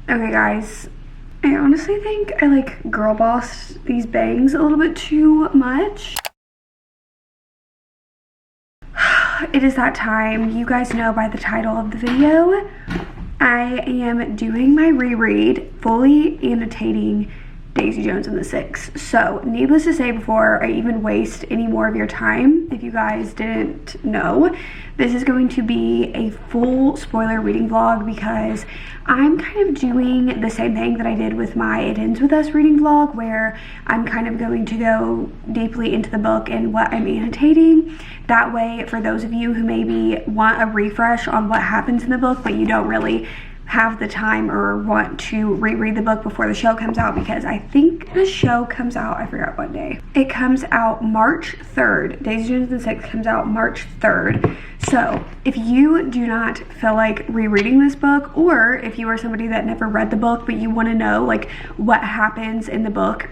Okay guys, I honestly think I like girl boss these bangs a little bit too much. It is that time. You guys know by the title of the video, I am doing my reread, fully annotating Daisy Jones and the Six. So needless to say, before I even waste any more of your time, if you guys didn't know, this is going to be a full spoiler reading vlog because I'm kind of doing the same thing that I did with my It Ends With Us reading vlog, where I'm kind of going to go deeply into the book and what I'm annotating. That way, for those of you who maybe want a refresh on what happens in the book, but you don't really have the time or want to reread the book before the show comes out, because I think the show comes out, I forgot what day. It comes out March 3rd. Daisy Jones and the Six comes out March 3rd. So if you do not feel like rereading this book, or if you are somebody that never read the book but you want to know like what happens in the book,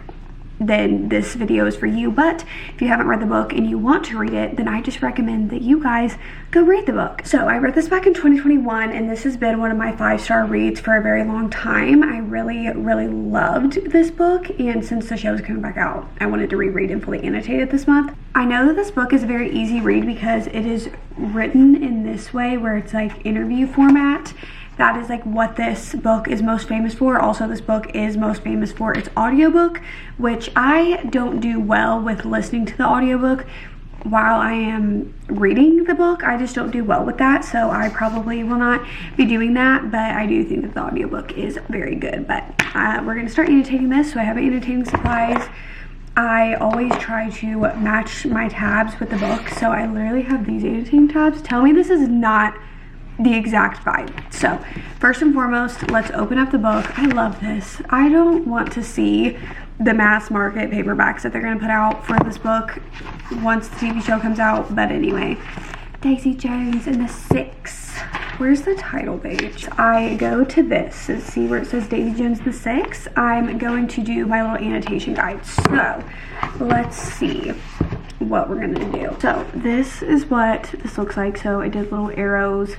then this video is for you. But if you haven't read the book and you want to read it, then I just recommend that you guys go read the book. So I read this back in 2021, and this has been one of my 5-star reads for a very long time. I really loved this book, and since the show is coming back out, I wanted to reread and fully annotate it this month. I know that this book is a very easy read because it is written in this way, where it's like interview format. That is like what this book is most famous for. Also, this book is most famous for its audiobook, which I don't do well with listening to the audiobook while I am reading the book. I just don't do well with that, so I probably will not be doing that, but I do think that the audiobook is very good. But we're gonna start annotating this, so I have annotating supplies. I always try to match my tabs with the book, so I literally have these annotating tabs. Tell me this is not the exact vibe. So first and foremost, let's open up the book. I love this. I don't want to see the mass market paperbacks that they're going to put out for this book once the TV show comes out. But anyway, Daisy Jones and the Six. Where's the title page? I go to this and see where it says Daisy Jones and the Six. I'm going to do my little annotation guide. So let's see what we're gonna do. So this is what this looks like. So I did little arrows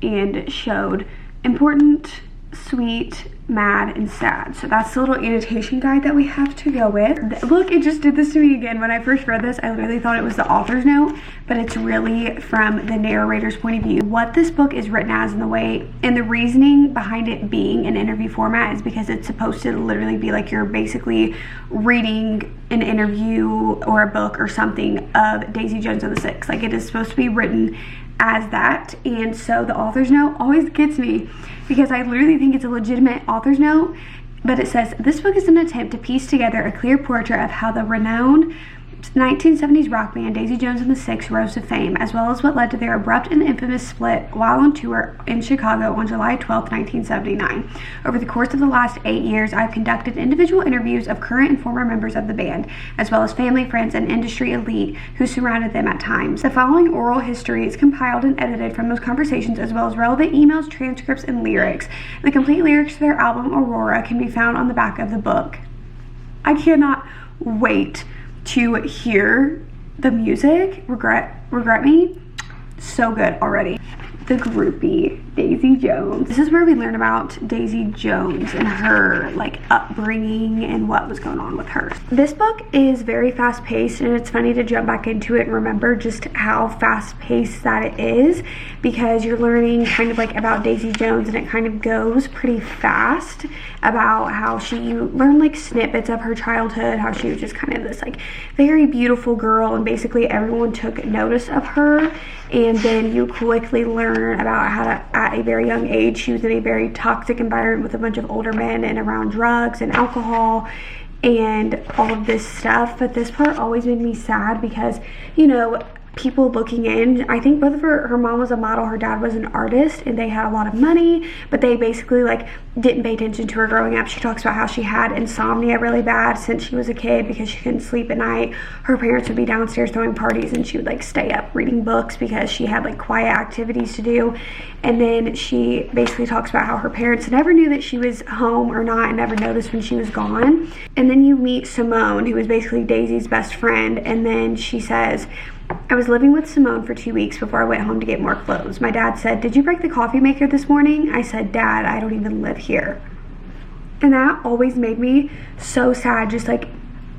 and showed important, sweet, mad, and sad. So that's the little annotation guide that we have to go with. Look, it just did this to me again. When I first read this, I literally thought it was the author's note, but it's really from the narrator's point of view. What this book is written as in the way, and the reasoning behind it being an interview format is because it's supposed to literally be like you're basically reading an interview or a book or something of Daisy Jones and the Six. Like, it is supposed to be written as that. And so the author's note always gets me because I literally think it's a legitimate author's note, but it says, this book is an attempt to piece together a clear portrait of how the renowned 1970s rock band Daisy Jones and the Six rose to fame, as well as what led to their abrupt and infamous split while on tour in Chicago on July 12, 1979. Over the course of the last 8 years, I've conducted individual interviews of current and former members of the band, as well as family, friends, and industry elite who surrounded them at times. The following oral history is compiled and edited from those conversations, as well as relevant emails, transcripts, and lyrics. The complete lyrics to their album Aurora can be found on the back of the book. I cannot wait to hear the music. Regret Me, so good already. The groupie, Daisy Jones. This is where we learn about Daisy Jones and her like upbringing and what was going on with her. This book is very fast paced, and it's funny to jump back into it and remember just how fast paced that it is, because you're learning kind of like about Daisy Jones, and it kind of goes pretty fast about how you learn like snippets of her childhood, how she was just kind of this like very beautiful girl, and basically everyone took notice of her. And then you quickly learn about how to, at a very young age, she was in a very toxic environment with a bunch of older men and around drugs and alcohol and all of this stuff. But this part always made me sad because, you know, people looking in, I think both of her mom was a model, her dad was an artist, and they had a lot of money, but they basically like didn't pay attention to her growing up. She talks about how she had insomnia really bad since she was a kid because she couldn't sleep at night. Her parents would be downstairs throwing parties, and she would like stay up reading books because she had like quiet activities to do. And then she basically talks about how her parents never knew that she was home or not, and never noticed when she was gone. And then you meet Simone, who was basically Daisy's best friend, and then she says, I was living with Simone for 2 weeks before I went home to get more clothes. My dad said, "Did you break the coffee maker this morning?" I said, "Dad, I don't even live here." And that always made me so sad, just like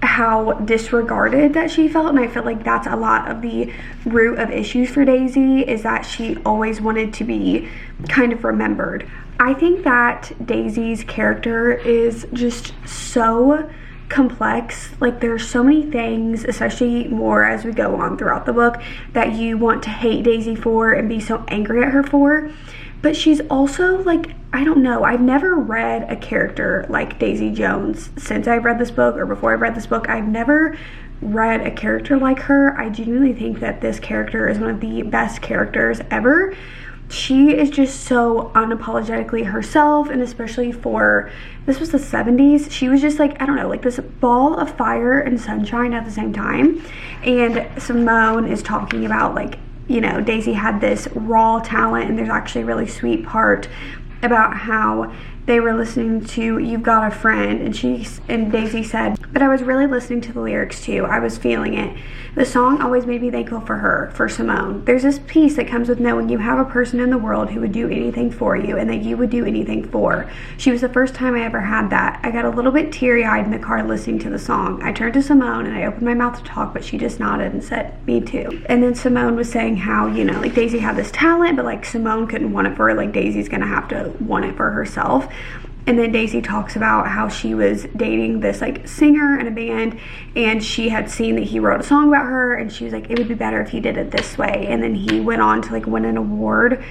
how disregarded that she felt. And I feel like that's a lot of the root of issues for Daisy, is that she always wanted to be kind of remembered. I think that Daisy's character is just so complex. Like, there's so many things, especially more as we go on throughout the book, that you want to hate Daisy for and be so angry at her for. But she's also like, I don't know, I've never read a character like Daisy Jones since I've read this book, or before I've read this book. I've never read a character like her. I genuinely think that this character is one of the best characters ever. She is just so unapologetically herself, and especially for, this was the 70s, she was just like, I don't know, like this ball of fire and sunshine at the same time. And Simone is talking about, like, you know, Daisy had this raw talent, and there's actually a really sweet part about how they were listening to You've Got a Friend, and Daisy said, but I was really listening to the lyrics too. I was feeling it. The song always made me thankful for her, for Simone. There's this peace that comes with knowing you have a person in the world who would do anything for you and that you would do anything for. She was the first time I ever had that. I got a little bit teary-eyed in the car listening to the song. I turned to Simone and I opened my mouth to talk, but she just nodded and said, me too. And then Simone was saying how, you know, like Daisy had this talent, but like Simone couldn't want it for her. Like Daisy's gonna have to want it for herself. And then Daisy talks about how she was dating this like singer in a band, and she had seen that he wrote a song about her, and she was like, it would be better if he did it this way. And then he went on to like win an award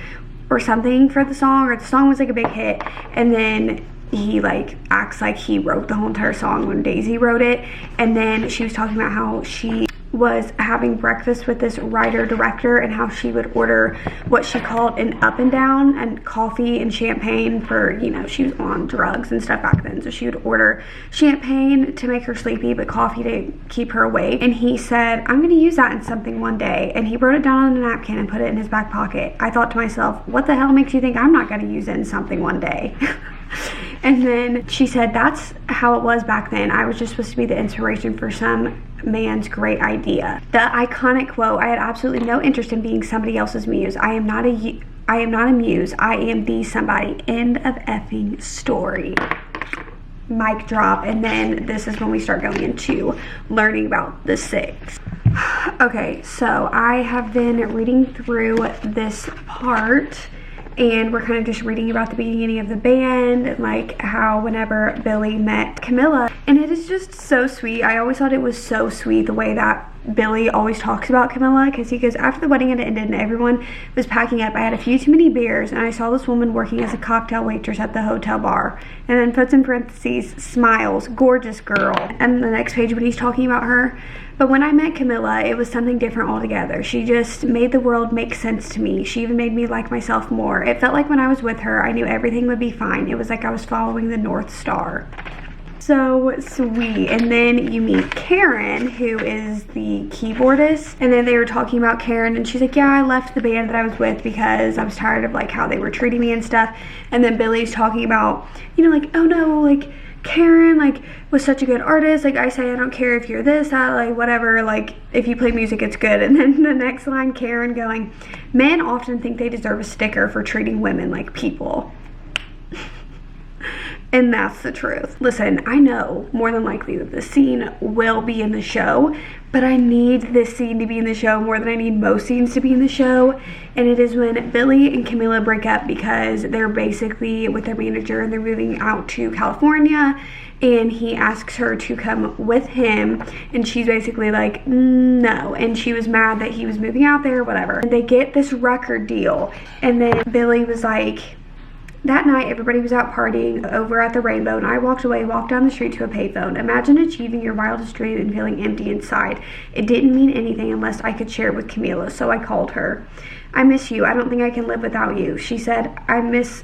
or something for the song, or the song was like a big hit. And then he like acts like he wrote the whole entire song when Daisy wrote it. And then she was talking about how she was having breakfast with this writer-director, and how she would order what she called an up and down, and coffee and champagne for, you know, she was on drugs and stuff back then, so she would order champagne to make her sleepy but coffee to keep her awake. And he said, I'm going to use that in something one day, and he wrote it down on a napkin and put it in his back pocket. I thought to myself, what the hell makes you think I'm not going to use it in something one day? And then she said, that's how it was back then. I was just supposed to be the inspiration for some man's great idea. The iconic quote, I had absolutely no interest in being somebody else's muse. I am not a muse. I am the somebody. End of effing story. Mic drop. And then this is when we start going into learning about the six. Okay, so I have been reading through this part, and we're kind of just reading about the beginning of the band, and like how whenever Billy met Camila, and it is just so sweet. I always thought it was so sweet the way that Billy always talks about Camila, because he goes, after the wedding had ended and everyone was packing up, I had a few too many beers, and I saw this woman working as a cocktail waitress at the hotel bar, and then puts in parentheses, smiles, gorgeous girl. And the next page when he's talking about her, but when I met Camila, it was something different altogether. She just made the world make sense to me. She even made me like myself more. It felt like when I was with her, I knew everything would be fine. It was like I was following the North Star. So sweet. And then you meet Karen, who is the keyboardist, and then they were talking about Karen, and she's like, yeah, I left the band that I was with because I was tired of like how they were treating me and stuff. And then Billy's talking about, you know, like, oh no, like Karen like was such a good artist. Like, I say I don't care if you're this, that, like whatever, like if you play music it's good. And then the next line, Karen going, men often think they deserve a sticker for treating women like people. And that's the truth. Listen, I know more than likely that this scene will be in the show, but I need this scene to be in the show more than I need most scenes to be in the show. And it is when Billy and Camila break up because they're basically with their manager and they're moving out to California, and he asks her to come with him, and she's basically like, no. And she was mad that he was moving out there, whatever. And they get this record deal, and then Billy was like, that night, everybody was out partying over at the Rainbow, and I walked down the street to a payphone. Imagine achieving your wildest dream and feeling empty inside. It didn't mean anything unless I could share it with Camila, so I called her. I miss you. I don't think I can live without you. She said, I miss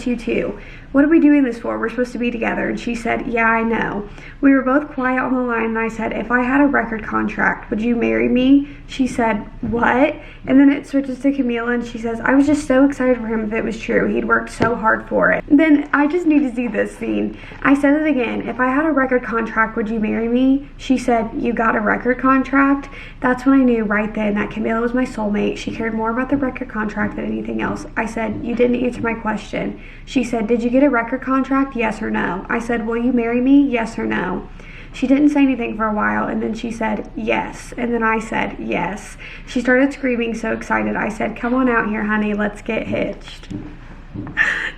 you too. What are we doing this for? We're supposed to be together. And she said, yeah, I know. We were both quiet on the line, and I said, if I had a record contract, would you marry me? She said, what? And then it switches to Camila, and she says, I was just so excited for him if it was true. He'd worked so hard for it. Then I just need to see this scene. I said it again. If I had a record contract, would you marry me? She said, you got a record contract? That's when I knew right then that Camila was my soulmate. She cared more about the record contract than anything else. I said, you didn't answer my question. She said, did you get get a record contract? Yes or no? I said, will you marry me? Yes or no? She didn't say anything for a while, and then she said yes, and then I said yes. She started screaming, so excited. I said, come on out here, honey, let's get hitched.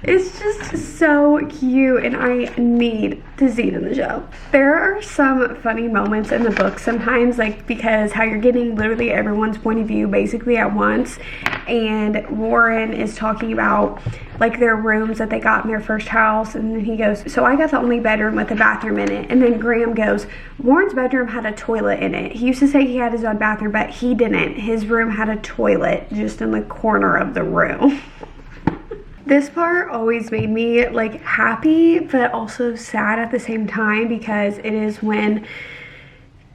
It's just so cute, and I need to see it in the show. There are some funny moments in the book sometimes, like, because how you're getting literally everyone's point of view basically at once, and Warren is talking about like their rooms that they got in their first house, and then he goes, so I got the only bedroom with a bathroom in it, and then Graham goes, Warren's bedroom had a toilet in it. He used to say he had his own bathroom, but he didn't. His room had a toilet just in the corner of the room. This part always made me like happy but also sad at the same time, because it is when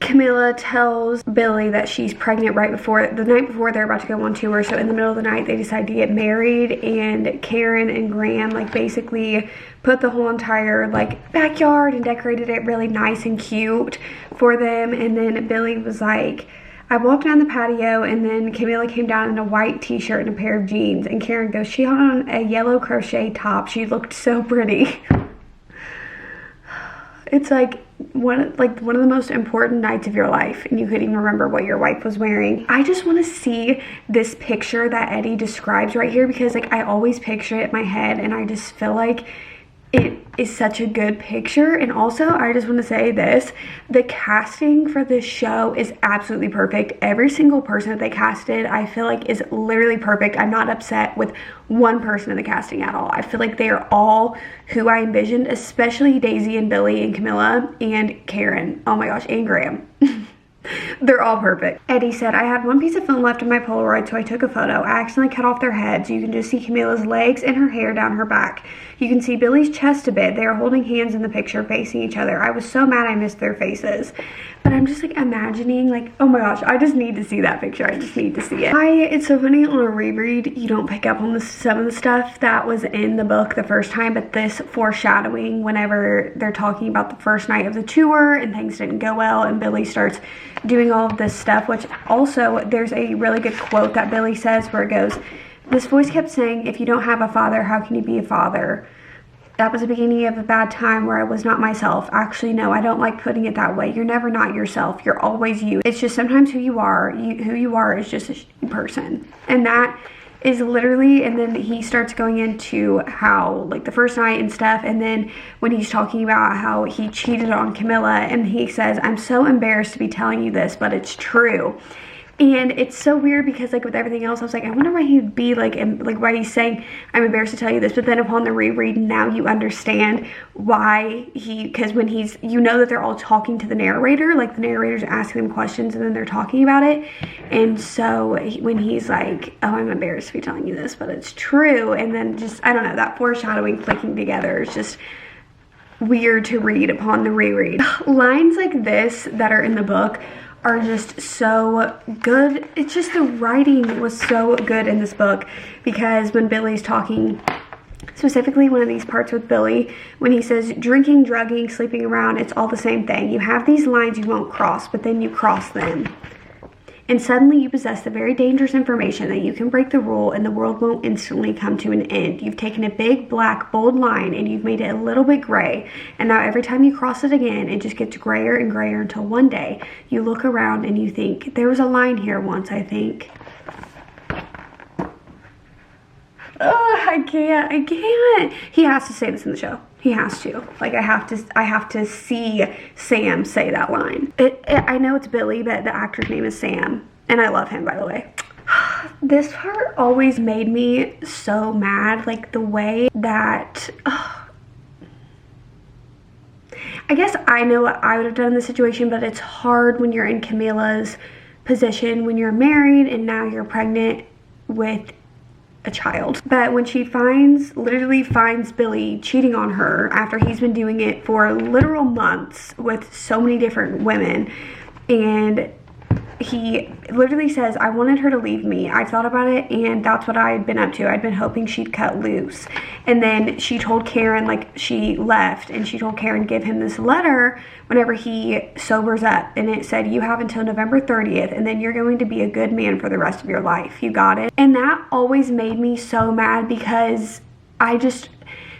Camila tells Billy that she's pregnant right before, the night before they're about to go on tour. So in the middle of the night they decide to get married, and Karen and Graham like basically put the whole entire like backyard and decorated it really nice and cute for them. And then Billy was like, I walked down the patio, and then Camila came down in a white t-shirt and a pair of jeans, and Karen goes, she had on a yellow crochet top. She looked so pretty. It's like one of the most important nights of your life, and you couldn't even remember what your wife was wearing. I just want to see this picture that Eddie describes right here, because like I always picture it in my head, and I just feel like it is such a good picture. And also, I just want to say this, the casting for this show is absolutely perfect. Every single person that they casted, I feel like is literally perfect. I'm not upset with one person in the casting at all. I feel like they are all who I envisioned, especially Daisy and Billy and Camila and Karen. Oh my gosh, and Graham. They're all perfect. Eddie said, I had one piece of film left in my Polaroid, so I took a photo. I accidentally cut off their heads. You can just see Camila's legs and her hair down her back. You can see Billy's chest a bit. They are holding hands in the picture, facing each other. I was so mad I missed their faces. But I'm just like imagining, like, oh my gosh, I just need to see that picture. I just need to see it. It's so funny, on a reread, you don't pick up on some of the stuff that was in the book the first time, but this foreshadowing, whenever they're talking about the first night of the tour and things didn't go well, and Billy starts doing all of this stuff, which also there's a really good quote that Billy says where it goes, this voice kept saying, if you don't have a father, how can you be a father? That was the beginning of a bad time where I was not myself. Actually, no, I don't like putting it that way. You're never not yourself. You're always you. It's just sometimes who you are. Who you are is just a person. And that is literally, and then he starts going into how, like, the first night and stuff, and then when he's talking about how he cheated on Camila, and he says, I'm so embarrassed to be telling you this, but it's true. And it's so weird because, like, with everything else, I was like, I wonder why he'd be like, why he's saying, I'm embarrassed to tell you this. But then upon the reread, now you understand why because when you know that they're all talking to the narrator, like the narrator's asking them questions and then they're talking about it. And so when he's like, oh, I'm embarrassed to be telling you this, but it's true. And then just, I don't know, that foreshadowing clicking together is just weird to read upon the reread. Lines like this that are in the book are just so good. It's just the writing was so good in this book, because when Billy's talking, specifically one of these parts with Billy, when he says drinking, drugging, sleeping around, it's all the same thing. You have these lines you won't cross, but then you cross them. And suddenly you possess the very dangerous information that you can break the rule and the world won't instantly come to an end. You've taken a big, black, bold line and you've made it a little bit gray. And now every time you cross it again, it just gets grayer and grayer until one day you look around and you think, there was a line here once, I think. Oh, I can't. He has to say this in the show. He has to. Like, I have to see Sam say that line. I know it's Billy, but the actor's name is Sam. And I love him, by the way. This part always made me so mad. Like, the way that... I guess I know what I would have done in this situation, but it's hard when you're in Camila's position, when you're married and now you're pregnant with a child. But when she literally finds Billy cheating on her after he's been doing it for literal months with so many different women, and he literally says, I wanted her to leave me. I thought about it, and that's what I had been up to. I'd been hoping she'd cut loose. And then she told Karen, like, she left, and she told Karen, give him this letter whenever he sobers up. And it said, you have until November 30th, and then you're going to be a good man for the rest of your life. You got it? And that always made me so mad, because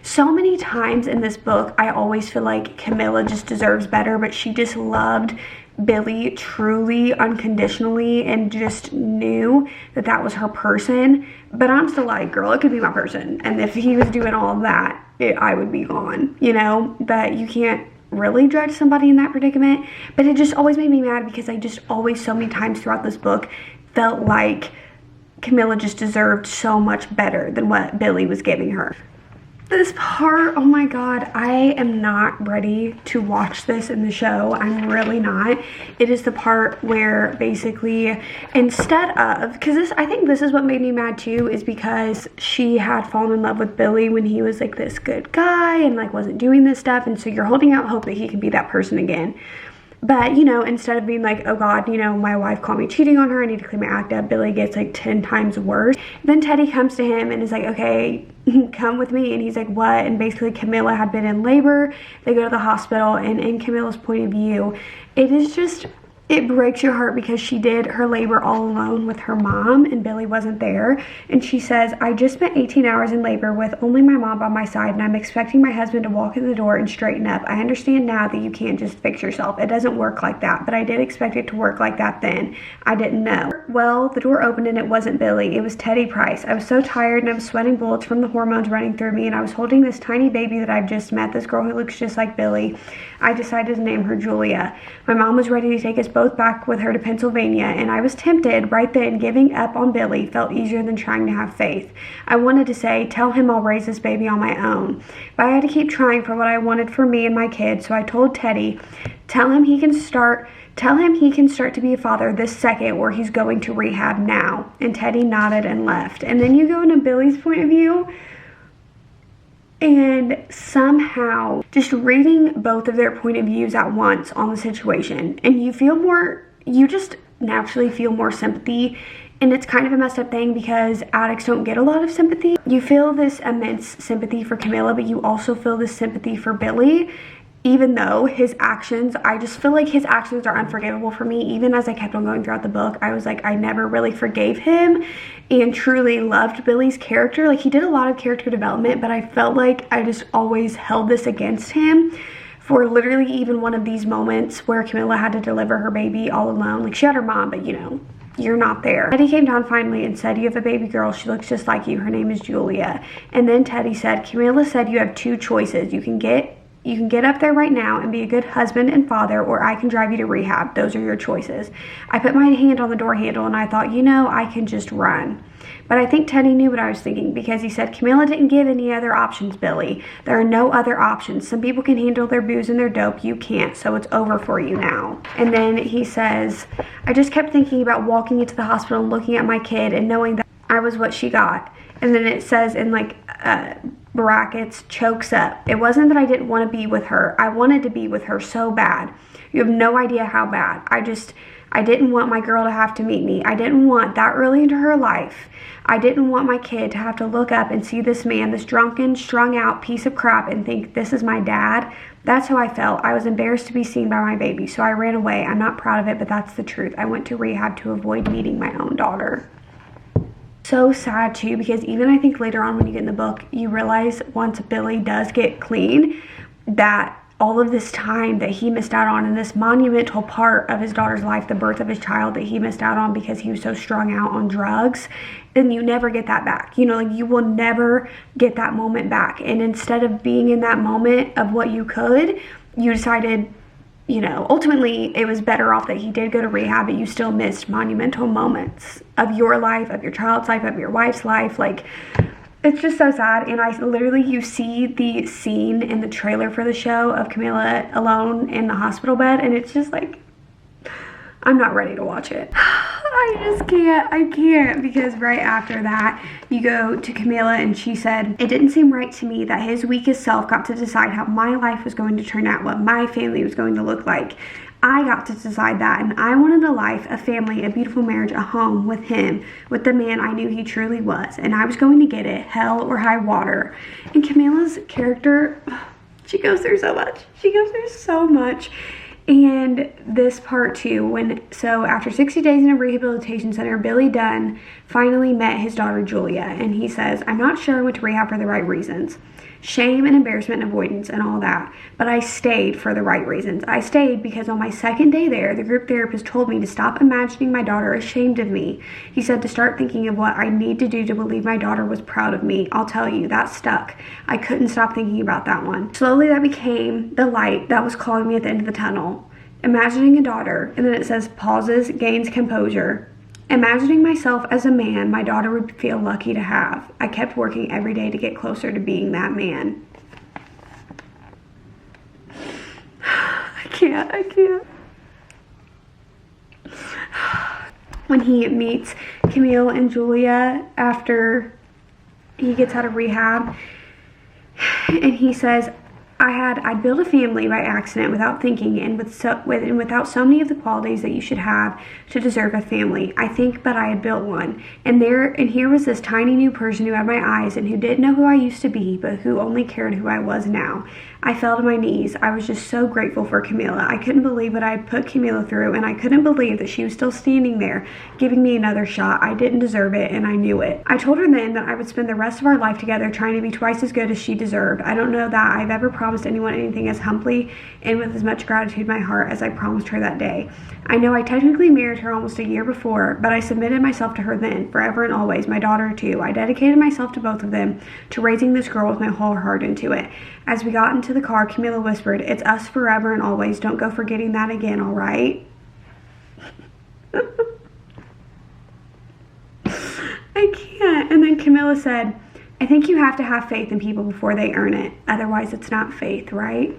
So many times in this book, I always feel like Camila just deserves better, but she just loved Billy truly, unconditionally, and just knew that that was her person. But I'm still like, girl, it could be my person. And if he was doing all of that, I would be gone, you know? But you can't really judge somebody in that predicament. But it just always made me mad because I just always, so many times throughout this book, felt like Camila just deserved so much better than what Billy was giving her. This part, oh my god, I am not ready to watch this in the show. I'm really not. It is the part where basically, instead of, because this, I think this is what made me mad too, is because she had fallen in love with Billy when he was like this good guy and like wasn't doing this stuff, and so you're holding out hope that he can be that person again. But, you know, instead of being like, oh God, you know, my wife caught me cheating on her, I need to clean my act up, Billy gets like 10 times worse. Then Teddy comes to him and is like, okay, come with me. And he's like, what? And basically Camila had been in labor. They go to the hospital, and in Camila's point of view, it is just, it breaks your heart because she did her labor all alone with her mom and Billy wasn't there. And she says, I just spent 18 hours in labor with only my mom by my side, and I'm expecting my husband to walk in the door and straighten up. I understand now that you can't just fix yourself. It doesn't work like that, but I did expect it to work like that then. I didn't know. Well, the door opened and it wasn't Billy. It was Teddy Price. I was so tired and I was sweating bullets from the hormones running through me, and I was holding this tiny baby that I've just met, this girl who looks just like Billy. I decided to name her Julia. My mom was ready to take us both back with her to Pennsylvania, and I was tempted right then. Giving up on Billy felt easier than trying to have faith. I wanted to say, tell him I'll raise this baby on my own, but I had to keep trying for what I wanted for me and my kid. So I told Teddy, tell him he can start to be a father this second, or he's going to rehab now. And Teddy nodded and left. And then you go into Billy's point of view, and somehow just reading both of their point of views at once on the situation, and you just naturally feel more sympathy. And it's kind of a messed up thing because addicts don't get a lot of sympathy. You feel this immense sympathy for Camila, but you also feel this sympathy for Billy, even though his actions, I just feel like his actions are unforgivable for me. Even as I kept on going throughout the book, I was like, I never really forgave him and truly loved Billy's character. Like, he did a lot of character development, but I felt like I just always held this against him for literally even one of these moments where Camila had to deliver her baby all alone. Like, she had her mom, but you know, you're not there. Teddy came down finally and said, you have a baby girl. She looks just like you. Her name is Julia. And then Teddy said, Camila said you have two choices. You can get up there right now and be a good husband and father, or I can drive you to rehab. Those are your choices. I put my hand on the door handle and I thought, you know, I can just run. But I think Teddy knew what I was thinking, because he said, Camila didn't give any other options, Billy. There are no other options. Some people can handle their booze and their dope. You can't, so it's over for you now. And then he says, I just kept thinking about walking into the hospital and looking at my kid and knowing that I was what she got. And then it says in like brackets, chokes up. It wasn't that I didn't want to be with her. I wanted to be with her so bad. You have no idea how bad. I didn't want my girl to have to meet me. I didn't want that early into her life. I didn't want my kid to have to look up and see this man, this drunken, strung out piece of crap, and think this is my dad. That's how I felt. I was embarrassed to be seen by my baby, so I ran away. I'm not proud of it, but that's the truth. I went to rehab to avoid meeting my own daughter. So sad too, because even I think later on when you get in the book, you realize once Billy does get clean, that all of this time that he missed out on, in this monumental part of his daughter's life, the birth of his child, that he missed out on because he was so strung out on drugs, then you never get that back. You know, like, you will never get that moment back. And instead of being in that moment of what you could, you decided, you know, ultimately it was better off that he did go to rehab, but you still missed monumental moments of your life, of your child's life, of your wife's life. Like, it's just so sad. And you see the scene in the trailer for the show of Camila alone in the hospital bed, and it's just like, I'm not ready to watch it. I can't, because right after that, you go to Camila and she said, it didn't seem right to me that his weakest self got to decide how my life was going to turn out, what my family was going to look like. I got to decide that, and I wanted a life, a family, a beautiful marriage, a home with him, with the man I knew he truly was, and I was going to get it, hell or high water. And Camila's character, she goes through so much. And this part too, so after 60 days in a rehabilitation center, Billy Dunn finally met his daughter Julia, and he says, I'm not sure I went to rehab for the right reasons. shame and embarrassment and avoidance and all that. But I stayed for the right reasons. I stayed because on my second day there, the group therapist told me to stop imagining my daughter ashamed of me. He said to start thinking of what I need to do to believe my daughter was proud of me. I'll tell you, that stuck. I couldn't stop thinking about that one. Slowly that became the light that was calling me at the end of the tunnel. Imagining a daughter, and then it says pauses, gains composure. Imagining myself as a man my daughter would feel lucky to have. I kept working every day to get closer to being that man. I can't. When he meets Camille and Julia after he gets out of rehab, and he says, I'd built a family by accident without thinking and without so many of the qualities that you should have to deserve a family. I think, but I had built one. And here was this tiny new person who had my eyes and who didn't know who I used to be, but who only cared who I was now. I fell to my knees. I was just so grateful for Camila. I couldn't believe what I had put Camila through, and I couldn't believe that she was still standing there, giving me another shot. I didn't deserve it, and I knew it. I told her then that I would spend the rest of our life together trying to be twice as good as she deserved. I don't know that I've ever promised anyone anything as humbly and with as much gratitude in my heart as I promised her that day. I know I technically married her almost a year before, but I submitted myself to her then, forever and always, my daughter too. I dedicated myself to both of them, to raising this girl with my whole heart into it. As we got into the car, Camila whispered, "It's us forever and always. Don't go forgetting that again, all right?" I can't. And then Camila said, "I think you have to have faith in people before they earn it. Otherwise, it's not faith, right?"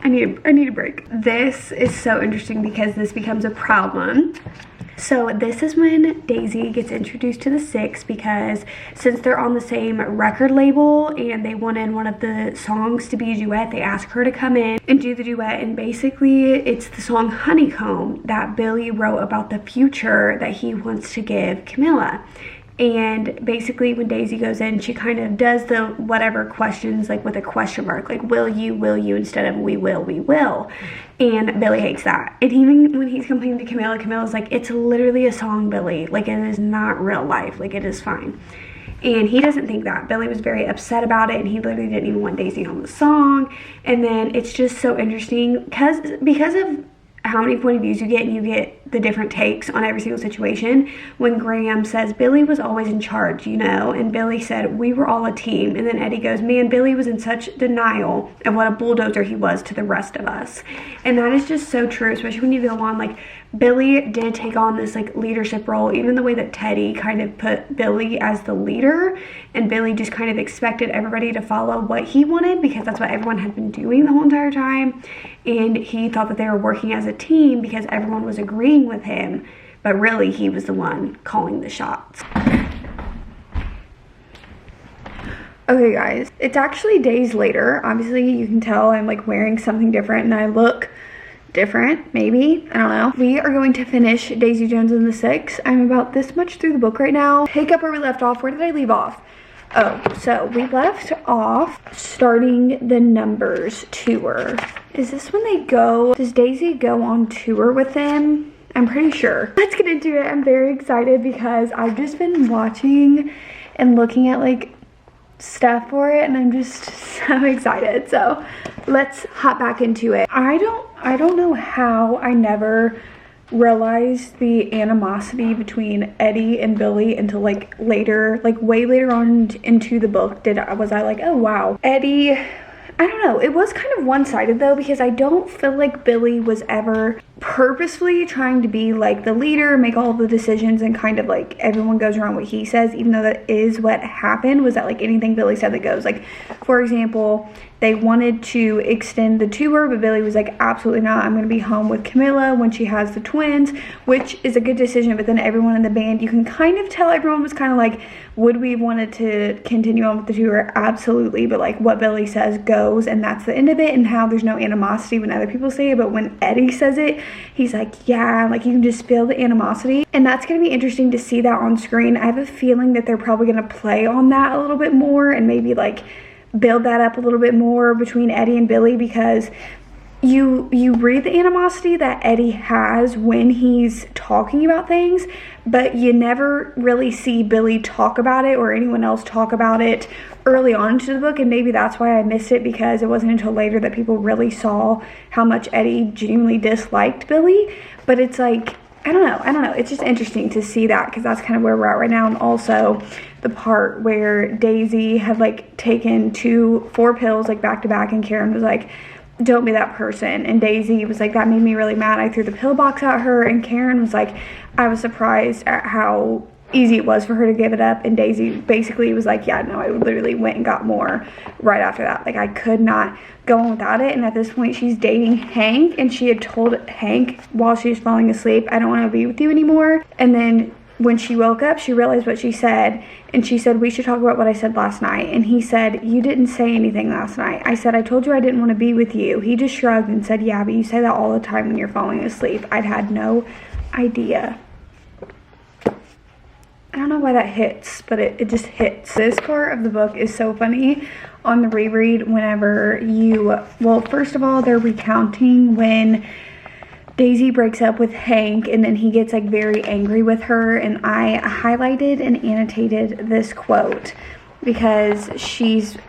I need a break. This is so interesting because this becomes a problem. So this is when Daisy gets introduced to the Six, because since they're on the same record label and they wanted one of the songs to be a duet, they ask her to come in and do the duet. And basically it's the song Honeycomb that Billy wrote about the future that he wants to give Camila. And basically when Daisy goes in, she kind of does the whatever questions, like with a question mark, like will you, instead of we will. And Billy hates that. And even when he's complaining to Camila, Camila's like, "It's literally a song, Billy. Like, it is not real life. Like, it is fine." And he doesn't think that. Billy was very upset about it, and he literally didn't even want Daisy on the song. And then it's just so interesting because of how many point of views you get, and you get the different takes on every single situation. When Graham says Billy was always in charge, you know, and Billy said we were all a team, and then Eddie goes, "Man, Billy was in such denial of what a bulldozer he was to the rest of us." And that is just so true, especially when you go on, like, Billy did take on this like leadership role, even the way that Teddy kind of put Billy as the leader, and Billy just kind of expected everybody to follow what he wanted because that's what everyone had been doing the whole entire time. And he thought that they were working as a team because everyone was agreeing with him, but really he was the one calling the shots. Okay guys, it's actually days later. Obviously you can tell I'm like wearing something different and I look different, maybe, I don't know. We are going to finish Daisy Jones and the Six. I'm about this much through the book right now. Pick up where we left off. Where did I leave off? Oh, so we left off starting the Numbers tour. Is this when they go, does Daisy go on tour with them? I'm pretty sure. Let's get into it. I'm very excited because I've just been watching and looking at like stuff for it, and I'm just so excited. So let's hop back into it. I don't know how I never realized the animosity between Eddie and Billy until like later, like way later on into the book was I like, oh wow. Eddie, I don't know, it was kind of one-sided though, because I don't feel like Billy was ever purposefully trying to be like the leader, make all the decisions, and kind of like everyone goes around what he says, even though that is what happened. Was that like anything Billy said that goes. Like, for example, they wanted to extend the tour, but Billy was like, absolutely not. I'm going to be home with Camila when she has the twins, which is a good decision. But then everyone in the band, you can kind of tell everyone was kind of like, would we have wanted to continue on with the tour? Absolutely. But like what Billy says goes, and that's the end of it, and how there's no animosity when other people say it. But when Eddie says it, he's like, yeah, like you can just feel the animosity. And that's going to be interesting to see that on screen. I have a feeling that they're probably going to play on that a little bit more and maybe like build that up a little bit more between Eddie and Billy, because you read the animosity that Eddie has when he's talking about things, but you never really see Billy talk about it or anyone else talk about it early on into the book. And maybe that's why I missed it, because it wasn't until later that people really saw how much Eddie genuinely disliked Billy. But it's like, I don't know. It's just interesting to see that, because that's kind of where we're at right now. And also the part where Daisy had like taken 4 pills like back to back, and Karen was like, don't be that person. And Daisy was like, that made me really mad. I threw the pill box at her. And Karen was like, I was surprised at how easy it was for her to give it up. And Daisy basically was like, yeah, no, I literally went and got more right after that. Like, I could not go on without it. And at this point, she's dating Hank, and she had told Hank while she was falling asleep, I don't want to be with you anymore. And then when she woke up, she realized what she said, and she said, we should talk about what I said last night. And he said, you didn't say anything last night. I said, I told you I didn't want to be with you. He just shrugged and said, yeah, but you say that all the time when you're falling asleep. I'd had no idea. I don't know why that hits, but it just hits. This part of the book is so funny on the reread whenever well, first of all, they're recounting when Daisy breaks up with Hank, and then he gets like very angry with her. And I highlighted and annotated this quote because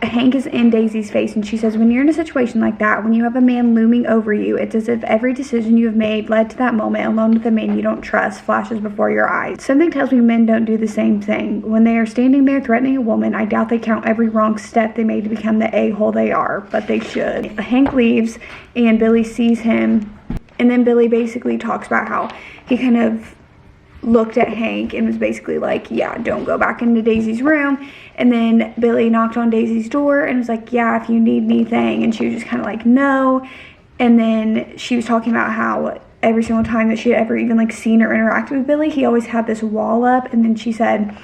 Hank is in Daisy's face, and she says, when you're in a situation like that, when you have a man looming over you, it's as if every decision you have made led to that moment alone with a man you don't trust flashes before your eyes. Something tells me men don't do the same thing. When they are standing there threatening a woman, I doubt they count every wrong step they made to become the a-hole they are, but they should. Hank leaves, and Billy sees him, and then Billy basically talks about how he kind of looked at Hank and was basically like, yeah, don't go back into Daisy's room. And then Billy knocked on Daisy's door and was like, yeah, if you need anything. And she was just kind of like, no. And then she was talking about how every single time that she had ever even like seen or interacted with Billy, he always had this wall up. And then she said,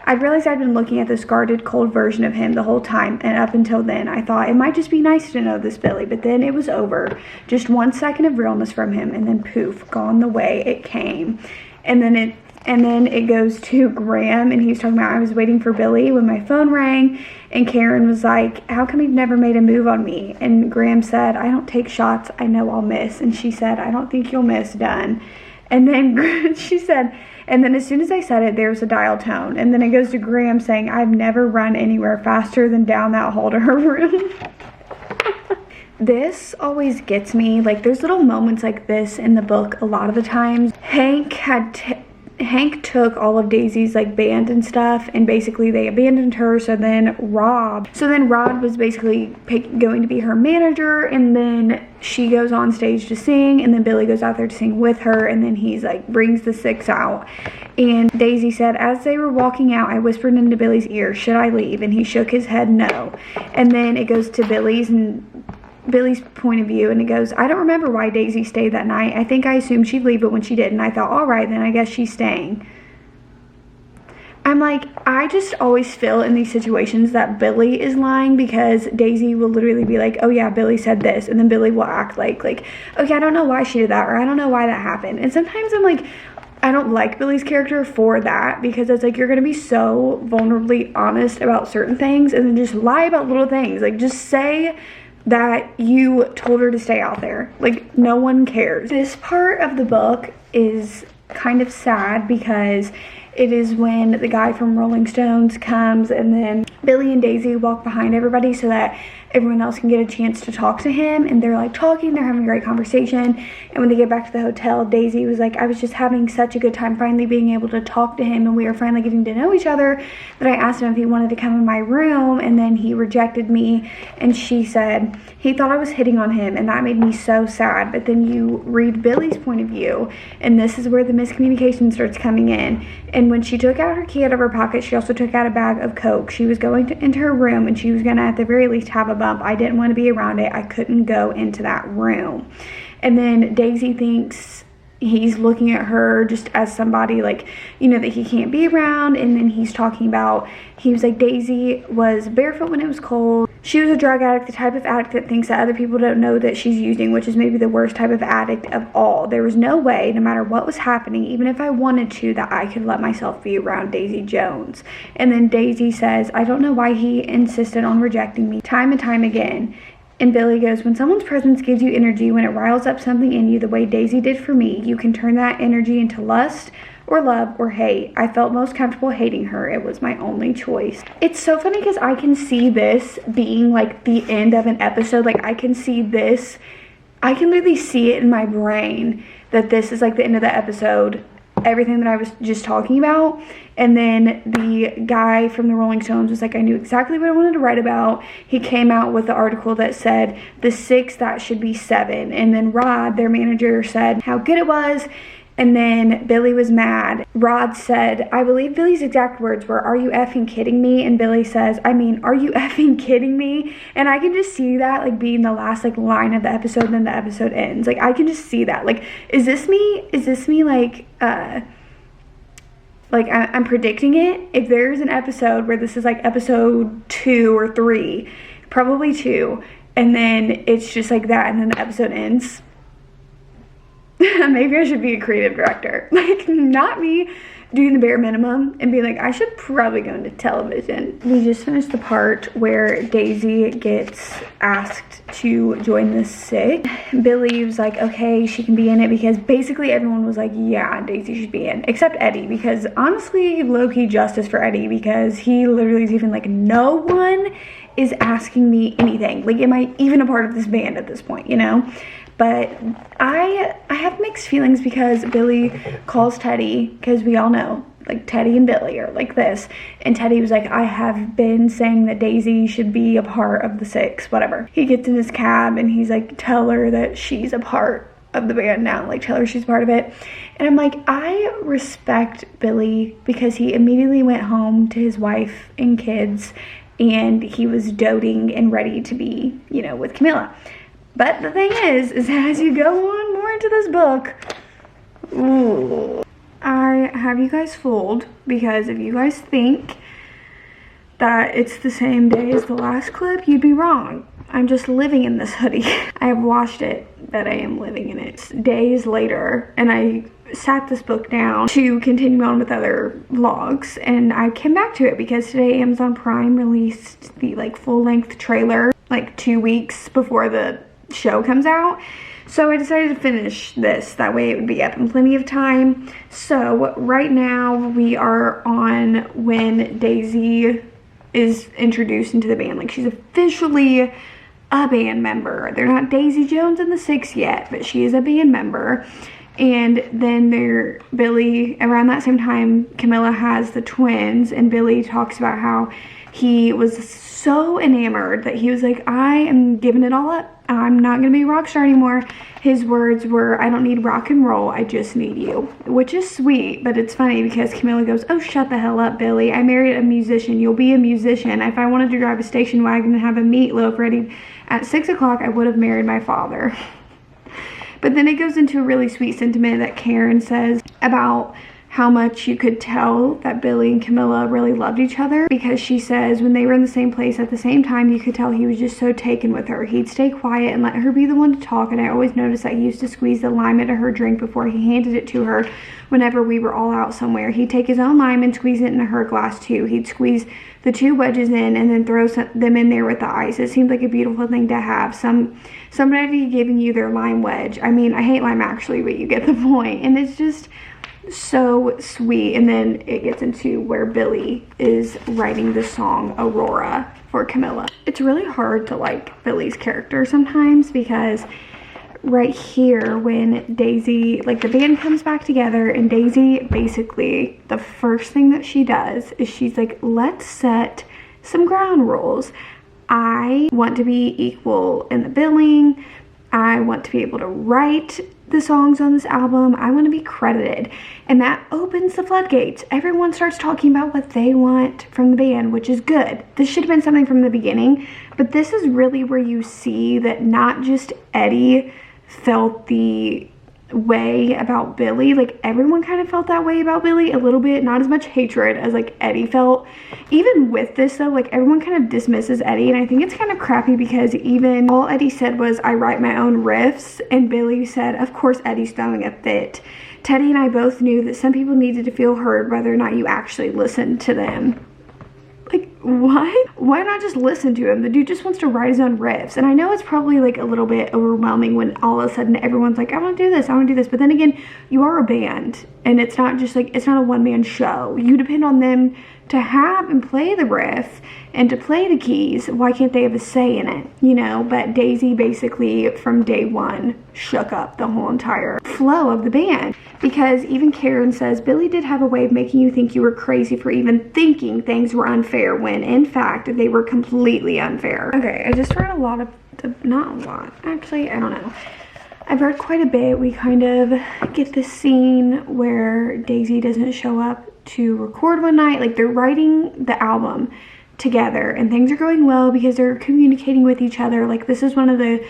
I realized I'd been looking at this guarded, cold version of him the whole time, and up until then, I thought it might just be nice to know this Billy, but then it was over. Just 1 second of realness from him, and then poof, gone the way it came. And then it goes to Graham, and he was talking about, I was waiting for Billy when my phone rang, and Karen was like, how come you've never made a move on me? And Graham said, I don't take shots, I know I'll miss. And she said, I don't think you'll miss, done. And then she said, and then as soon as I said it, there was a dial tone. And then it goes to Graham saying, I've never run anywhere faster than down that hall to her room. This always gets me. Like, there's little moments like this in the book a lot of the times. Hank took all of Daisy's like band and stuff, and basically they abandoned her. So then Rod was basically going to be her manager, and then she goes on stage to sing, and then Billy goes out there to sing with her, and then he's like brings the 6 out. And Daisy said, as they were walking out, I whispered into Billy's ear, should I leave? And he shook his head no. And then it goes to Billy's point of view, and it goes, I don't remember why Daisy stayed that night. I think I assumed she'd leave, but when she didn't, I thought, all right, then I guess she's staying. I'm like, I just always feel in these situations that Billy is lying, because Daisy will literally be like, oh yeah, Billy said this, and then Billy will act like, okay, I don't know why she did that, or I don't know why that happened. And sometimes I'm like, I don't like Billy's character for that, because it's like, you're gonna be so vulnerably honest about certain things, and then just lie about little things. Like, just say that you told her to stay out there. Like, no one cares. This part of the book is kind of sad, because it is when the guy from Rolling Stones comes, and then Billy and Daisy walk behind everybody so that everyone else can get a chance to talk to him. And they're like talking, they're having a great conversation. And when they get back to the hotel, Daisy was like, I was just having such a good time finally being able to talk to him, and we were finally getting to know each other, that I asked him if he wanted to come in my room, and then he rejected me. And she said he thought I was hitting on him, and that made me so sad. But then you read Billy's point of view, and this is where the miscommunication starts coming in. And when she took out her key out of her pocket, she also took out a bag of Coke. She was going into her room, and she was going to at the very least have a bump. I didn't want to be around it. I couldn't go into that room. And then Daisy thinks he's looking at her just as somebody, like, you know, that he can't be around. And then he's talking about, he was like, Daisy was barefoot when it was cold. She was a drug addict, the type of addict that thinks that other people don't know that she's using, which is maybe the worst type of addict of all. There was no way, no matter what was happening, even if I wanted to, that I could let myself be around Daisy Jones. And then Daisy says, I don't know why he insisted on rejecting me time and time again. And Billy goes, when someone's presence gives you energy, when it riles up something in you the way Daisy did for me, you can turn that energy into lust or love or hate. I felt most comfortable hating her. It was my only choice. It's so funny because I can see this being like the end of an episode. Like I can see this, I can literally see it in my brain that this is like the end of the episode, everything that I was just talking about. And then the guy from the Rolling Stones was like, I knew exactly what I wanted to write about. He came out with the article that said the 6, that should be 7. And then Rod, their manager, said how good it was. And then Billy was mad. Rod said, I believe Billy's exact words were, are you effing kidding me? And Billy says, I mean, are you effing kidding me? And I can just see that like being the last like line of the episode, and then the episode ends. Like I can just see that. Like, is this me like I'm predicting it? If there's an episode where this is like episode 2 or 3, probably 2, and then it's just like that and then the episode ends. Maybe I should be a creative director. Like, not me doing the bare minimum and being like, I should probably go into television. We just finished the part where Daisy gets asked to join the 6. Billy was like, okay, she can be in it, because basically everyone was like, yeah, Daisy should be in, except Eddie, because honestly, low-key justice for Eddie, because he literally is even like, no one is asking me anything. Like, am I even a part of this band at this point, you know? But I have mixed feelings, because Billy calls Teddy, because we all know, like, Teddy and Billy are like this. And Teddy was like, I have been saying that Daisy should be a part of the 6, whatever. He gets in his cab and he's like, tell her that she's a part of the band now. Like, tell her she's part of it. And I'm like, I respect Billy, because he immediately went home to his wife and kids, and he was doting and ready to be, you know, with Camila. But the thing is that as you go on more into this book, ooh, I have you guys fooled, because if you guys think that it's the same day as the last clip, you'd be wrong. I'm just living in this hoodie. I have washed it, but I am living in it. Days later, and I sat this book down to continue on with other vlogs, and I came back to it because today Amazon Prime released the like full-length trailer like 2 weeks before the show comes out. So I decided to finish this, that way it would be up in plenty of time. So right now we are on when Daisy is introduced into the band. Like, she's officially a band member. They're not Daisy Jones and the 6 yet, but she is a band member. And then Billy, around that same time, Camila has the twins, and Billy talks about how he was so enamored that he was like, I am giving it all up. I'm not gonna be a rock star anymore. His words were, I don't need rock and roll, I just need you. Which is sweet, but it's funny because Camila goes, oh, shut the hell up, Billy. I married a musician. You'll be a musician. If I wanted to drive a station wagon and have a meatloaf ready at 6 o'clock, I would have married my father. But then it goes into a really sweet sentiment that Karen says about how much you could tell that Billy and Camila really loved each other, because she says when they were in the same place at the same time, you could tell he was just so taken with her. He'd stay quiet and let her be the one to talk, and I always noticed that he used to squeeze the lime into her drink before he handed it to her whenever we were all out somewhere. He'd take his own lime and squeeze it into her glass too. He'd squeeze the 2 wedges in and then throw them in there with the ice. It seemed like a beautiful thing to have. Somebody giving you their lime wedge. I mean, I hate lime actually, but you get the point. And it's just so sweet. And then it gets into where Billy is writing the song Aurora for Camila. It's really hard to like Billy's character sometimes, because right here when Daisy, like, the band comes back together, and Daisy basically, the first thing that she does is she's like, let's set some ground rules. I want to be equal in the billing. I want to be able to write the songs on this album. I want to be credited. And that opens the floodgates. Everyone starts talking about what they want from the band, which is good. This should have been something from the beginning, but this is really where you see that not just Eddie felt the way about Billy, like, everyone kind of felt that way about Billy a little bit, not as much hatred as like Eddie felt. Even with this though, like, everyone kind of dismisses Eddie, and I think it's kind of crappy, because even all Eddie said was, I write my own riffs, and Billy said, of course Eddie's throwing a fit. Teddy and I both knew that some people needed to feel heard whether or not you actually listened to them. Like, what? Why not just listen to him? The dude just wants to write his own riffs. And I know it's probably like a little bit overwhelming when all of a sudden everyone's like, I want to do this, I want to do this. But then again, you are a band, and it's not just like, it's not a one-man show. You depend on them to have and play the riff and to play the keys. Why can't they have a say in it, you know? But Daisy basically from day one shook up the whole entire flow of the band, because even Karen says Billy did have a way of making you think you were crazy for even thinking things were unfair, when in fact they were completely unfair. Okay, I just read a lot of, not a lot, actually, I don't know. I've read quite a bit. We kind of get this scene where Daisy doesn't show up to record one night. Like, they're writing the album together and things are going well because they're communicating with each other. Like, this is one of the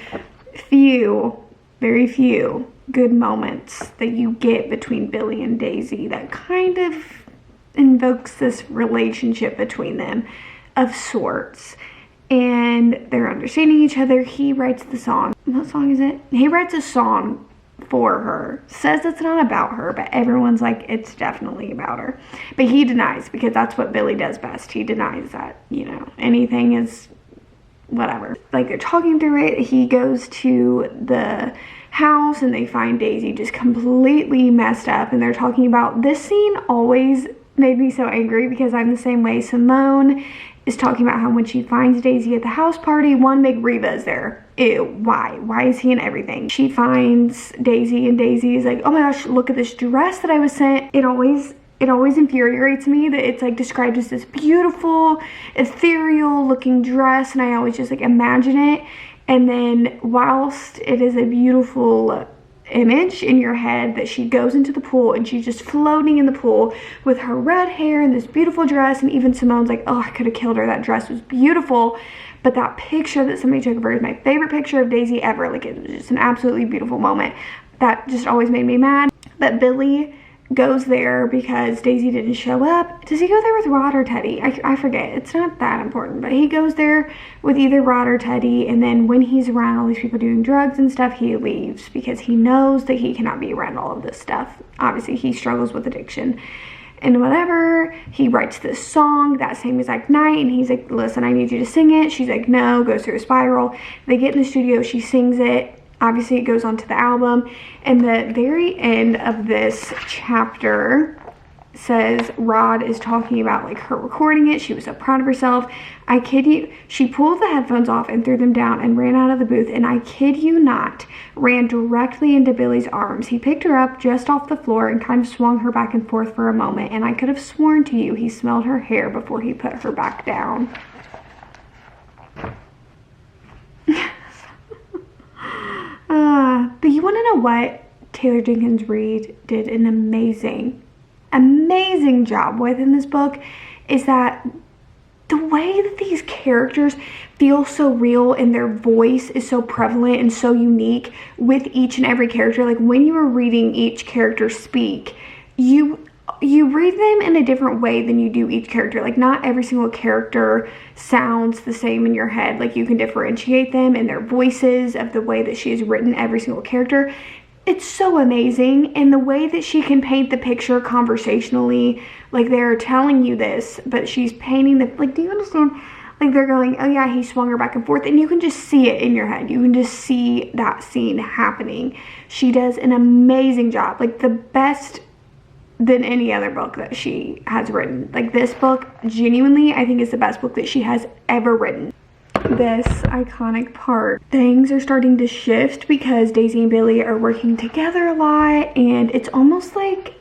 few, very few good moments that you get between Billy and Daisy that kind of invokes this relationship between them of sorts. And they're understanding each other. He writes the song. What song is it? He writes a song for her. Says it's not about her, but everyone's like, it's definitely about her. But he denies, because that's what Billy does best. He denies that, you know, anything is whatever. Like, they're talking through it. He goes to the house and they find Daisy just completely messed up, and they're talking about, this scene always made me so angry because I'm the same way. Simone is talking about how when she finds Daisy at the house party, one, big Reva is there. Ew, why is he in everything? She finds Daisy and Daisy is like, oh my gosh, look at this dress that I was sent. It always infuriates me that it's like described as this beautiful, ethereal looking dress, and I always just like imagine it. And then whilst it is a beautiful image in your head that she goes into the pool and she's just floating in the pool with her red hair and this beautiful dress, and even Simone's like, oh, I could have killed her, that dress was beautiful. But that picture that somebody took of her is my favorite picture of Daisy ever. Like, it was just an absolutely beautiful moment. That just always made me mad. But Billy goes there because Daisy didn't show up. Does he go there with Rod or Teddy? I forget. It's not that important. But he goes there with either Rod or Teddy, and then when he's around all these people doing drugs and stuff, he leaves because he knows that he cannot be around all of this stuff. Obviously, he struggles with addiction and whatever. He writes this song that same exact night, and he's like, listen, I need you to sing it. She's like, no. Goes through a spiral. They get in the studio. She sings it. Obviously, it goes on to the album. And the very end of this chapter says Rod is talking about like her recording it. She was so proud of herself. I kid you, she pulled the headphones off and threw them down and ran out of the booth, and I kid you not, ran directly into Billy's arms. He picked her up just off the floor and kind of swung her back and forth for a moment, and I could have sworn to you he smelled her hair before he put her back down. But you want to know what? Taylor Jenkins Reid did an amazing job with in this book, is that the way that these characters feel so real and their voice is so prevalent and so unique with each and every character. Like, when you are reading each character speak, you read them in a different way than you do each character. Like, not every single character sounds the same in your head. Like, you can differentiate them in their voices of the way that she has written every single character. It's so amazing. And the way that she can paint the picture conversationally, like they're telling you this, but she's painting the, like, do you understand? Like, they're going, oh yeah, he swung her back and forth, and you can just see it in your head. You can just see that scene happening. She does an amazing job, like the best than any other book that she has written. Like, this book, genuinely, I think is the best book that she has ever written. This iconic part, things are starting to shift because Daisy and Billy are working together a lot, and it's almost like,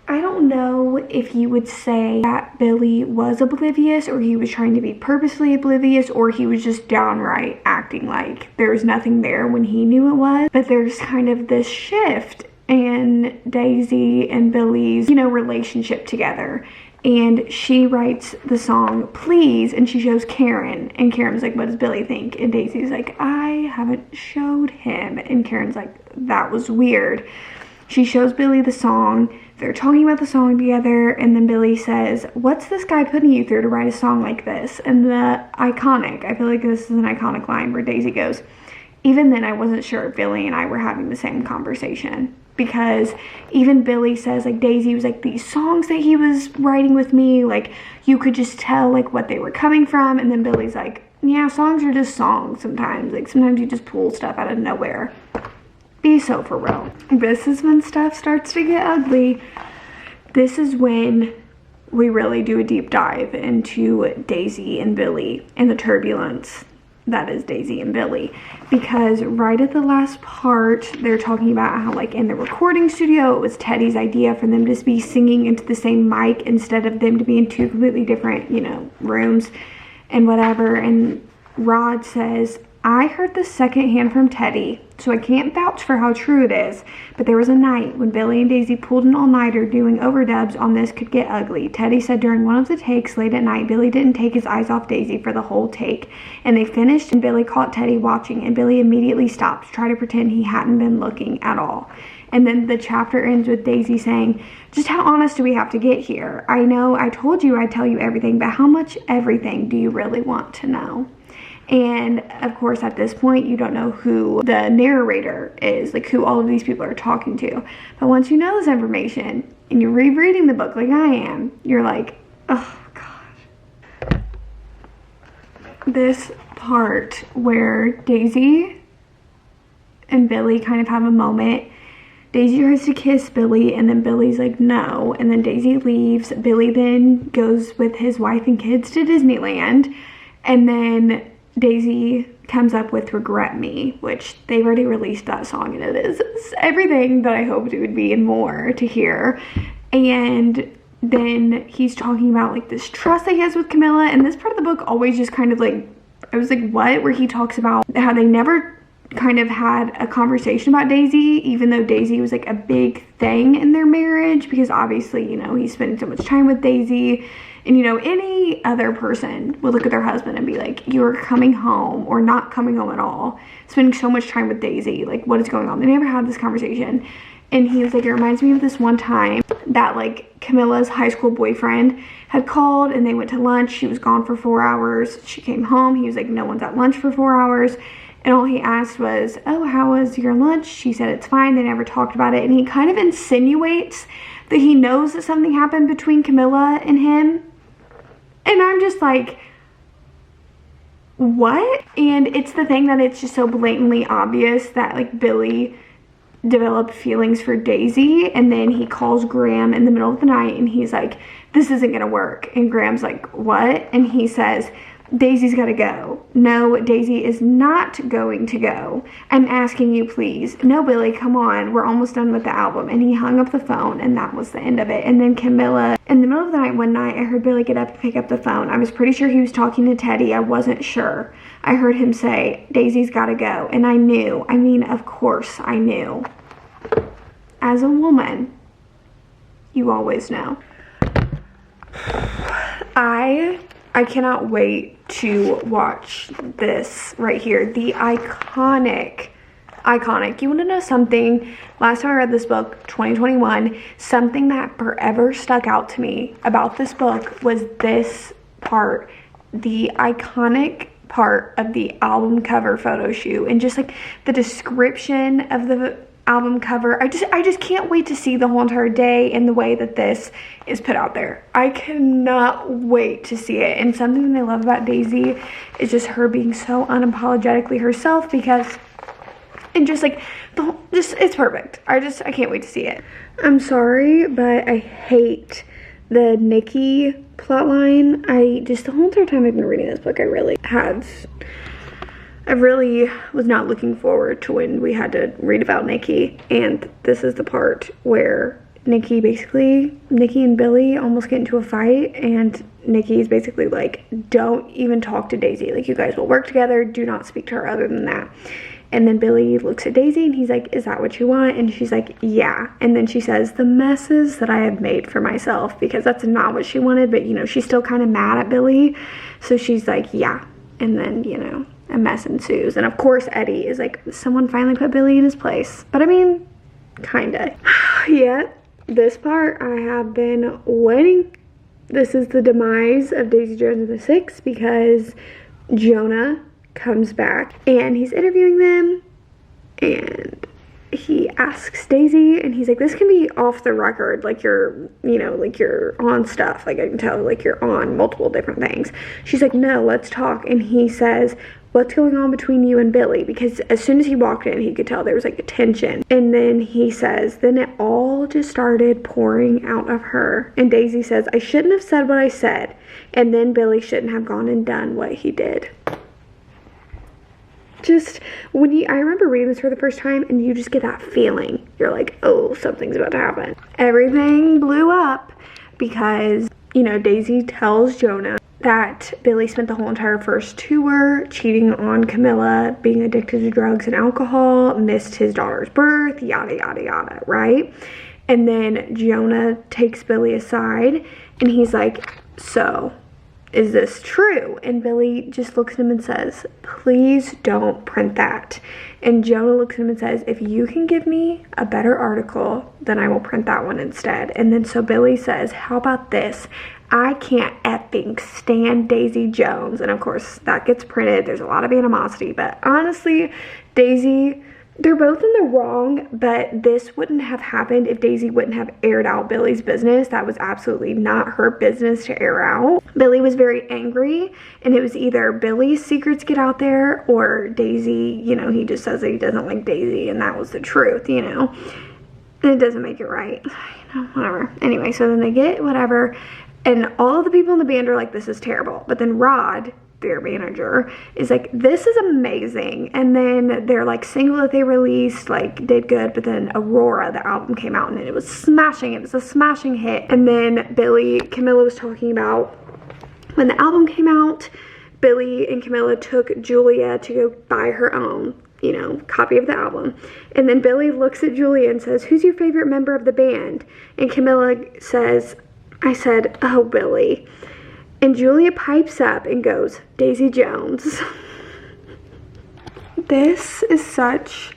I don't know if you would say that Billy was oblivious, or he was trying to be purposely oblivious, or he was just downright acting like there was nothing there when he knew it was. But there's kind of this shift in Daisy and Billy's, you know, relationship together. And she writes the song Please, and she shows Karen, and Karen's like, what does Billy think? And Daisy's like, I haven't showed him. And Karen's like, that was weird. She shows Billy the song. They're talking about the song together, and then Billy says, what's this guy putting you through to write a song like this? And the iconic, I feel like this is an iconic line where Daisy goes, even then I wasn't sure if Billy and I were having the same conversation. because even Billy says, like, Daisy was like, these songs that he was writing with me, like, you could just tell, like, what they were coming from. And then Billy's like, yeah, songs are just songs sometimes. Like, sometimes you just pull stuff out of nowhere. Be so for real. This is when stuff starts to get ugly. This is when we really do a deep dive into Daisy and Billy and the turbulence that is Daisy and Billy, because right at the last part they're talking about how, like, in the recording studio it was Teddy's idea for them to be singing into the same mic instead of them to be in two completely different, you know, rooms and whatever. And Rod says, I heard this secondhand from Teddy, so I can't vouch for how true it is, but there was a night when Billy and Daisy pulled an all-nighter doing overdubs on This Could Get Ugly. Teddy said during one of the takes late at night, Billy didn't take his eyes off Daisy for the whole take, and they finished and Billy caught Teddy watching, and Billy immediately stopped to try to pretend he hadn't been looking at all. And then the chapter ends with Daisy saying, just how honest do we have to get here? I know I told you I'd tell you everything, but how much everything do you really want to know? And of course, at this point, you don't know who the narrator is, like who all of these people are talking to. But once you know this information and you're rereading the book like I am, you're like, oh gosh. This part where Daisy and Billy kind of have a moment. Daisy tries to kiss Billy, and then Billy's like, no. And then Daisy leaves. Billy then goes with his wife and kids to Disneyland. And then Daisy comes up with Regret Me, which they've already released that song, and it is everything that I hoped it would be and more to hear. And then he's talking about, like, this trust that he has with Camila, and this part of the book always just kind of, like, I was like, what? Where he talks about how they never kind of had a conversation about Daisy, even though Daisy was, like, a big thing in their marriage, because obviously, you know, he's spending so much time with Daisy. And, you know, any other person would look at their husband and be like, you're coming home or not coming home at all, spending so much time with Daisy, like, what is going on? They never had this conversation. And he was like, it reminds me of this one time that, like, Camila's high school boyfriend had called and they went to lunch. She was gone for 4 hours. She came home. He was like, no one's at lunch for 4 hours. And all he asked was, oh, how was your lunch? She said, it's fine. They never talked about it. And he kind of insinuates that he knows that something happened between Camila and him. And I'm just like, what? And it's the thing that it's just so blatantly obvious that, like, Billy developed feelings for Daisy, and then he calls Graham in the middle of the night and he's like, this isn't gonna work. And Graham's like, what? And he says, Daisy's gotta go. No, Daisy is not going to go. I'm asking you, please. No, Billy, come on. We're almost done with the album. And he hung up the phone, and that was the end of it. And then Camila, in the middle of the night one night, I heard Billy get up and pick up the phone. I was pretty sure he was talking to Teddy. I wasn't sure. I heard him say, Daisy's gotta go. And I knew. I mean, of course I knew. As a woman, you always know. I cannot wait to watch this right here. The iconic. You want to know something? Last time I read this book, 2021, something that forever stuck out to me about this book was this part. The iconic part of the album cover photo shoot, and just like the description of the album cover. I just can't wait to see the whole entire day and the way that this is put out there. I cannot wait to see it. And something that I love about Daisy is just her being so unapologetically herself, because, and just like it's perfect. I can't wait to see it. I'm sorry, but I hate the Nikki plotline. The whole entire time I've been reading this book, I really was not looking forward to when we had to read about Nikki. And this is the part where Nikki and Billy almost get into a fight, and Nikki's basically like, don't even talk to Daisy. Like, you guys will work together. Do not speak to her other than that. And then Billy looks at Daisy and he's like, is that what you want? And she's like, yeah. And then she says, the messes that I have made for myself, because that's not what she wanted, but, you know, she's still kind of mad at Billy. So she's like, yeah. And then, you know, a mess ensues. And of course Eddie is like, someone finally put Billy in his place. But I mean, kinda. Yeah, this part I have been waiting. This is the demise of Daisy Jones and the Six, because Jonah comes back and he's interviewing them, and he asks Daisy, and he's like, this can be off the record, like you're, you know, like you're on stuff, like I can tell, like you're on multiple different things. She's like, no, let's talk. And he says, what's going on between you and Billy? Because as soon as he walked in, he could tell there was like a tension. And then he says, then it all just started pouring out of her. And Daisy says, I shouldn't have said what I said. And then Billy shouldn't have gone and done what he did. Just when I remember reading this for the first time, and you just get that feeling. You're like, oh, something's about to happen. Everything blew up because, you know, Daisy tells Jonah that Billy spent the whole entire first tour cheating on Camila, being addicted to drugs and alcohol, missed his daughter's birth, yada, yada, yada, right? And then Jonah takes Billy aside, and he's like, so, is this true? And Billy just looks at him and says, please don't print that. And Jonah looks at him and says, if you can give me a better article, then I will print that one instead. And then so Billy says, how about this? I can't effing stand Daisy Jones. And of course that gets printed. There's a lot of animosity, but honestly, Daisy, they're both in the wrong, but this wouldn't have happened if Daisy wouldn't have aired out Billy's business. That was absolutely not her business to air out. Billy was very angry, and it was either Billy's secrets get out there or Daisy, you know, he just says that he doesn't like Daisy, and that was the truth, you know. And it doesn't make it right, you know, whatever. Anyway, so then they get whatever, and all of the people in the band are like, this is terrible. But then Rod, their manager, is like, this is amazing. And then their like single that they released like did good, but then Aurora, the album, came out and it was smashing. It was a smashing hit. And then Camila was talking about when the album came out, Billy and Camila took Julia to go buy her own, you know, copy of the album. And then Billy looks at Julia and says, who's your favorite member of the band? And Camila says, I said, oh, Billy. And Julia pipes up and goes, Daisy Jones. This is such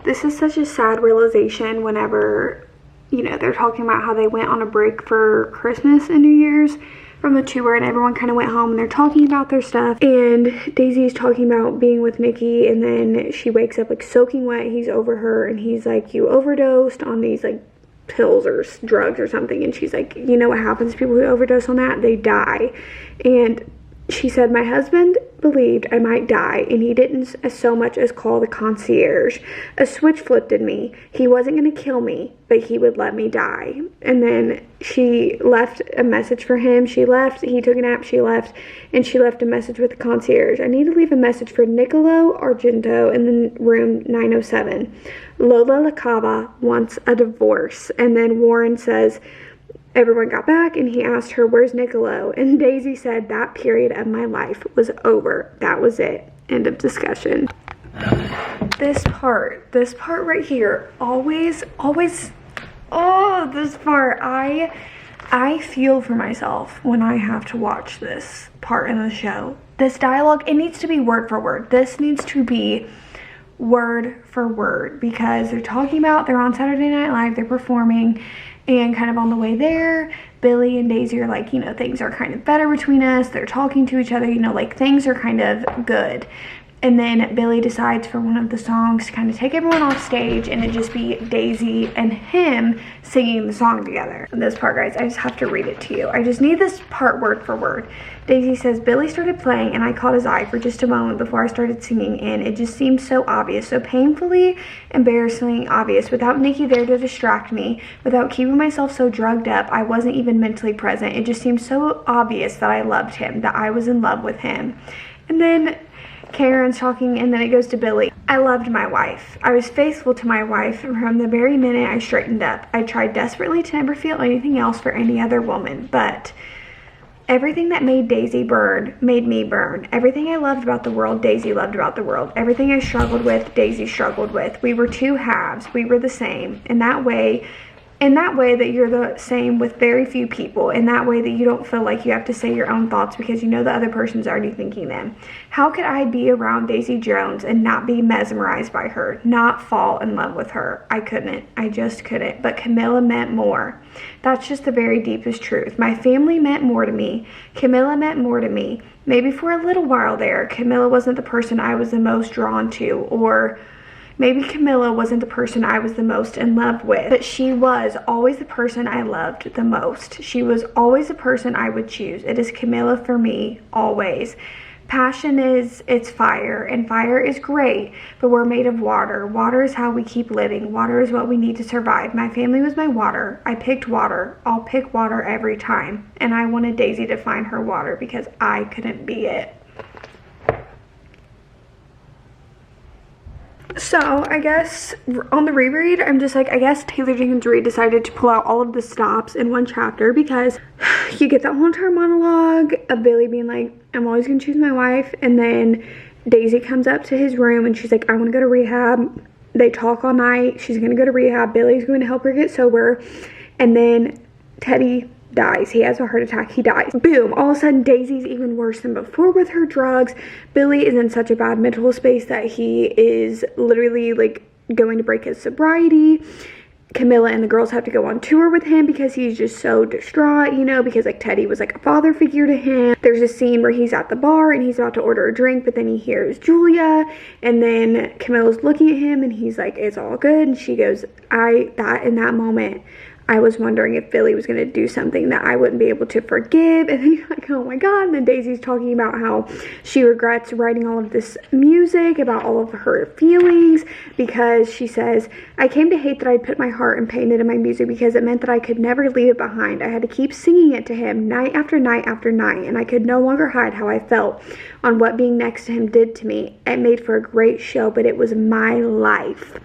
a sad realization whenever, you know, they're talking about how they went on a break for Christmas and New Year's from the tour, and everyone kind of went home and they're talking about their stuff. And Daisy is talking about being with Nikki, and then she wakes up like soaking wet. He's over her and he's like, you overdosed on these like pills or drugs or something. And she's like, you know what happens to people who overdose on that? They die. And she said, my husband believed I might die, and he didn't so much as call the concierge. A switch flipped in me. He wasn't going to kill me, but he would let me die. And then she left a message for him. She left. He took a nap. She left. And she left a message with the concierge. I need to leave a message for Niccolo Argento in the room 907. Lola LaCava wants a divorce. And then Warren says, everyone got back, and he asked her, where's Niccolo? And Daisy said, that period of my life was over. That was it. End of discussion. This part right here, always, oh, this part, I feel for myself when I have to watch this part in the show. This dialogue, it needs to be word for word. This needs to be word for word, because they're talking about, they're on Saturday Night Live, they're performing, and kind of on the way there, Billy and Daisy are like, you know, things are kind of better between us. They're talking to each other, you know, like things are kind of good. And then Billy decides for one of the songs to kind of take everyone off stage, and it just be Daisy and him singing the song together. And this part, guys, I just have to read it to you. I just need this part word for word. Daisy says, Billy started playing and I caught his eye for just a moment before I started singing, and it just seemed so obvious, so painfully, embarrassingly obvious. Without Nikki there to distract me, without keeping myself so drugged up, I wasn't even mentally present. It just seemed so obvious that I loved him, that I was in love with him. And then Karen's talking, and then it goes to Billy. I loved my wife. I was faithful to my wife from the very minute I straightened up. I tried desperately to never feel anything else for any other woman, but everything that made Daisy burn made me burn. Everything I loved about the world, Daisy loved about the world. Everything I struggled with, Daisy struggled with. We were two halves. We were the same. In that way that you're the same with very few people, in that way that you don't feel like you have to say your own thoughts because you know the other person's already thinking them. How could I be around Daisy Jones and not be mesmerized by her, not fall in love with her? I couldn't. I just couldn't. But Camila meant more. That's just the very deepest truth. My family meant more to me. Camila meant more to me. Maybe for a little while there, Camila wasn't the person I was the most drawn to, or Maybe Camila wasn't the person I was the most in love with, but she was always the person I loved the most. She was always the person I would choose. It is Camila for me, always. Passion it's fire, and fire is great, but we're made of water. Water is how we keep living. Water is what we need to survive. My family was my water. I picked water. I'll pick water every time. And I wanted Daisy to find her water because I couldn't be it. So I guess on the reread, I'm just like, I guess Taylor Jenkins Reid decided to pull out all of the stops in one chapter, because you get that whole entire monologue of Billy being like, I'm always gonna choose my wife, and then Daisy comes up to his room and she's like, I want to go to rehab. They talk all night. She's gonna go to rehab. Billy's going to help her get sober, and then Teddy dies. He has a heart attack. He dies. Boom. All of a sudden, Daisy's even worse than before with her drugs. Billy is in such a bad mental space that he is literally like going to break his sobriety. Camila and the girls have to go on tour with him because he's just so distraught, you know, because like Teddy was like a father figure to him. There's a scene where he's at the bar and he's about to order a drink, but then he hears Julia, and then Camila's looking at him and he's like, it's all good. And she goes, in that moment, I was wondering if Billy was going to do something that I wouldn't be able to forgive. And then you're like, oh my God. And then Daisy's talking about how she regrets writing all of this music about all of her feelings, because she says, I came to hate that I'd put my heart and pain into my music because it meant that I could never leave it behind. I had to keep singing it to him night after night after night, and I could no longer hide how I felt on what being next to him did to me. It made for a great show, but it was my life.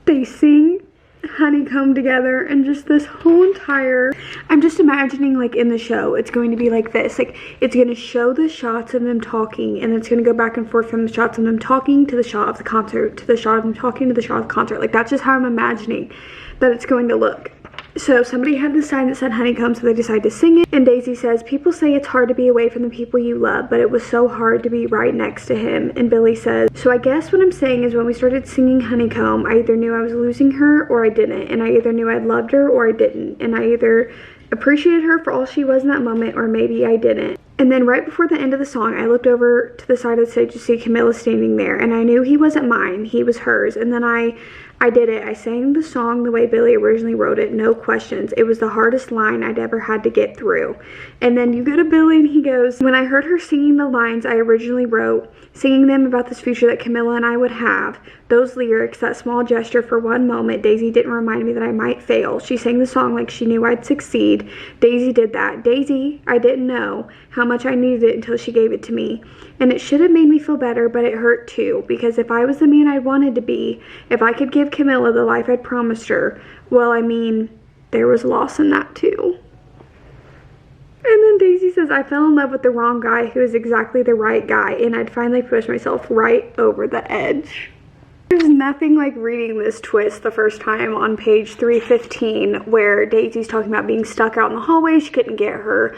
They sing Honeycomb together, and just this whole entire, I'm just imagining like in the show it's going to be like this, like it's going to show the shots of them talking, and it's going to go back and forth from the shots of them talking to the shot of the concert to the shot of them talking to the shot of the concert. Like that's just how I'm imagining that it's going to look. So somebody had this sign that said Honeycomb, so they decided to sing it. And Daisy says, people say it's hard to be away from the people you love, but it was so hard to be right next to him. And Billy says, so I guess what I'm saying is when we started singing Honeycomb, I either knew I was losing her or I didn't. And I either knew I'd loved her or I didn't. And I either appreciated her for all she was in that moment, or maybe I didn't. And then right before the end of the song, I looked over to the side of the stage to see Camila standing there, and I knew he wasn't mine, he was hers. And then I did it. I sang the song the way Billy originally wrote it, no questions. It was the hardest line I'd ever had to get through. And then you go to Billy and he goes, when I heard her singing the lines I originally wrote, singing them about this future that Camila and I would have, those lyrics, that small gesture for one moment, Daisy didn't remind me that I might fail. She sang the song like she knew I'd succeed. Daisy did that. Daisy, I didn't know how much I needed it until she gave it to me. And it should have made me feel better, but it hurt too, because if I was the man I wanted to be, if I could give Camila the life I'd promised her, well, I mean, there was loss in that too. And then Daisy says, I fell in love with the wrong guy who is exactly the right guy, and I'd finally pushed myself right over the edge. There's nothing like reading this twist the first time on page 315, where Daisy's talking about being stuck out in the hallway. She couldn't get her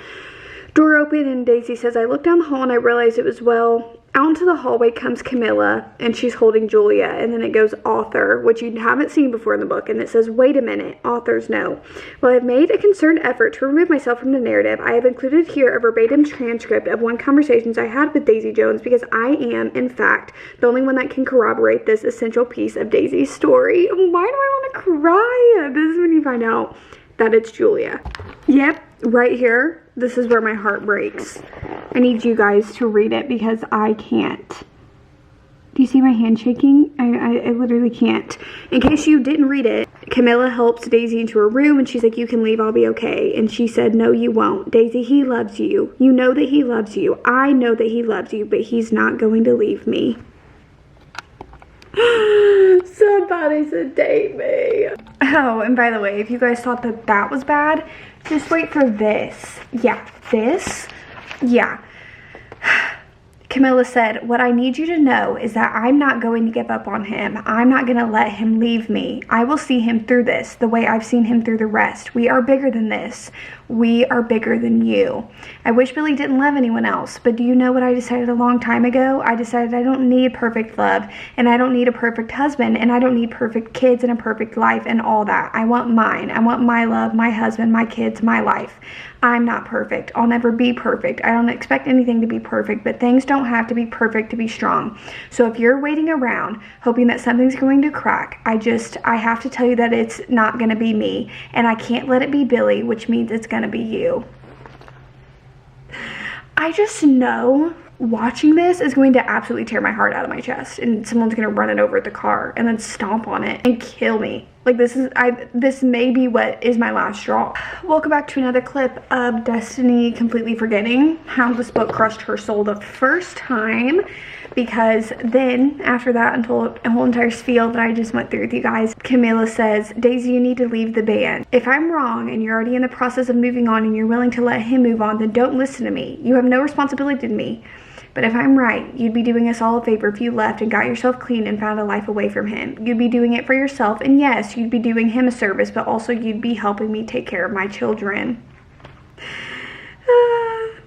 door open, and Daisy says, I looked down the hall and I realized it was, well, out into the hallway comes Camila, and she's holding Julia, and then it goes author, which you haven't seen before in the book, and it says, wait a minute, author's note. Well, I've made a concerted effort to remove myself from the narrative. I have included here a verbatim transcript of one conversations I had with Daisy Jones, because I am, in fact, the only one that can corroborate this essential piece of Daisy's story. Why do I want to cry? This is when you find out that it's Julia. Yep, right here. This is where my heart breaks. I need you guys to read it because I can't. Do you see my hand shaking? I literally can't. In case you didn't read it, Camila helps Daisy into her room and she's like, you can leave, I'll be okay. And she said, no, you won't. Daisy, he loves you. You know that he loves you. I know that he loves you, but he's not going to leave me. Somebody sedate me. Oh, and by the way, if you guys thought that that was bad, just wait for this. Yeah, this. Yeah. Camila said, what I need you to know is that I'm not going to give up on him. I'm not going to let him leave me. I will see him through this the way I've seen him through the rest. We are bigger than this. We are bigger than you. I wish Billy didn't love anyone else, but do you know what I decided a long time ago? I decided I don't need perfect love, and I don't need a perfect husband, and I don't need perfect kids and a perfect life and all that. I want mine. I want my love, my husband, my kids, my life. I'm not perfect. I'll never be perfect. I don't expect anything to be perfect, but things don't have to be perfect to be strong. So if you're waiting around hoping that something's going to crack, I have to tell you that it's not going to be me, and I can't let it be Billy, which means it's going to be you. I just know watching this is going to absolutely tear my heart out of my chest, and someone's going to run it over at the car and then stomp on it and kill me. Like, this may be what is my last straw. Welcome back to another clip of Destiny completely forgetting how this book crushed her soul the first time, because then after that, until a whole entire spiel that I just went through with you guys, Camila says, Daisy, you need to leave the band. If I'm wrong and you're already in the process of moving on and you're willing to let him move on, then don't listen to me. You have no responsibility to me. But if I'm right, you'd be doing us all a favor if you left and got yourself clean and found a life away from him. You'd be doing it for yourself, and yes, you'd be doing him a service, but also you'd be helping me take care of my children.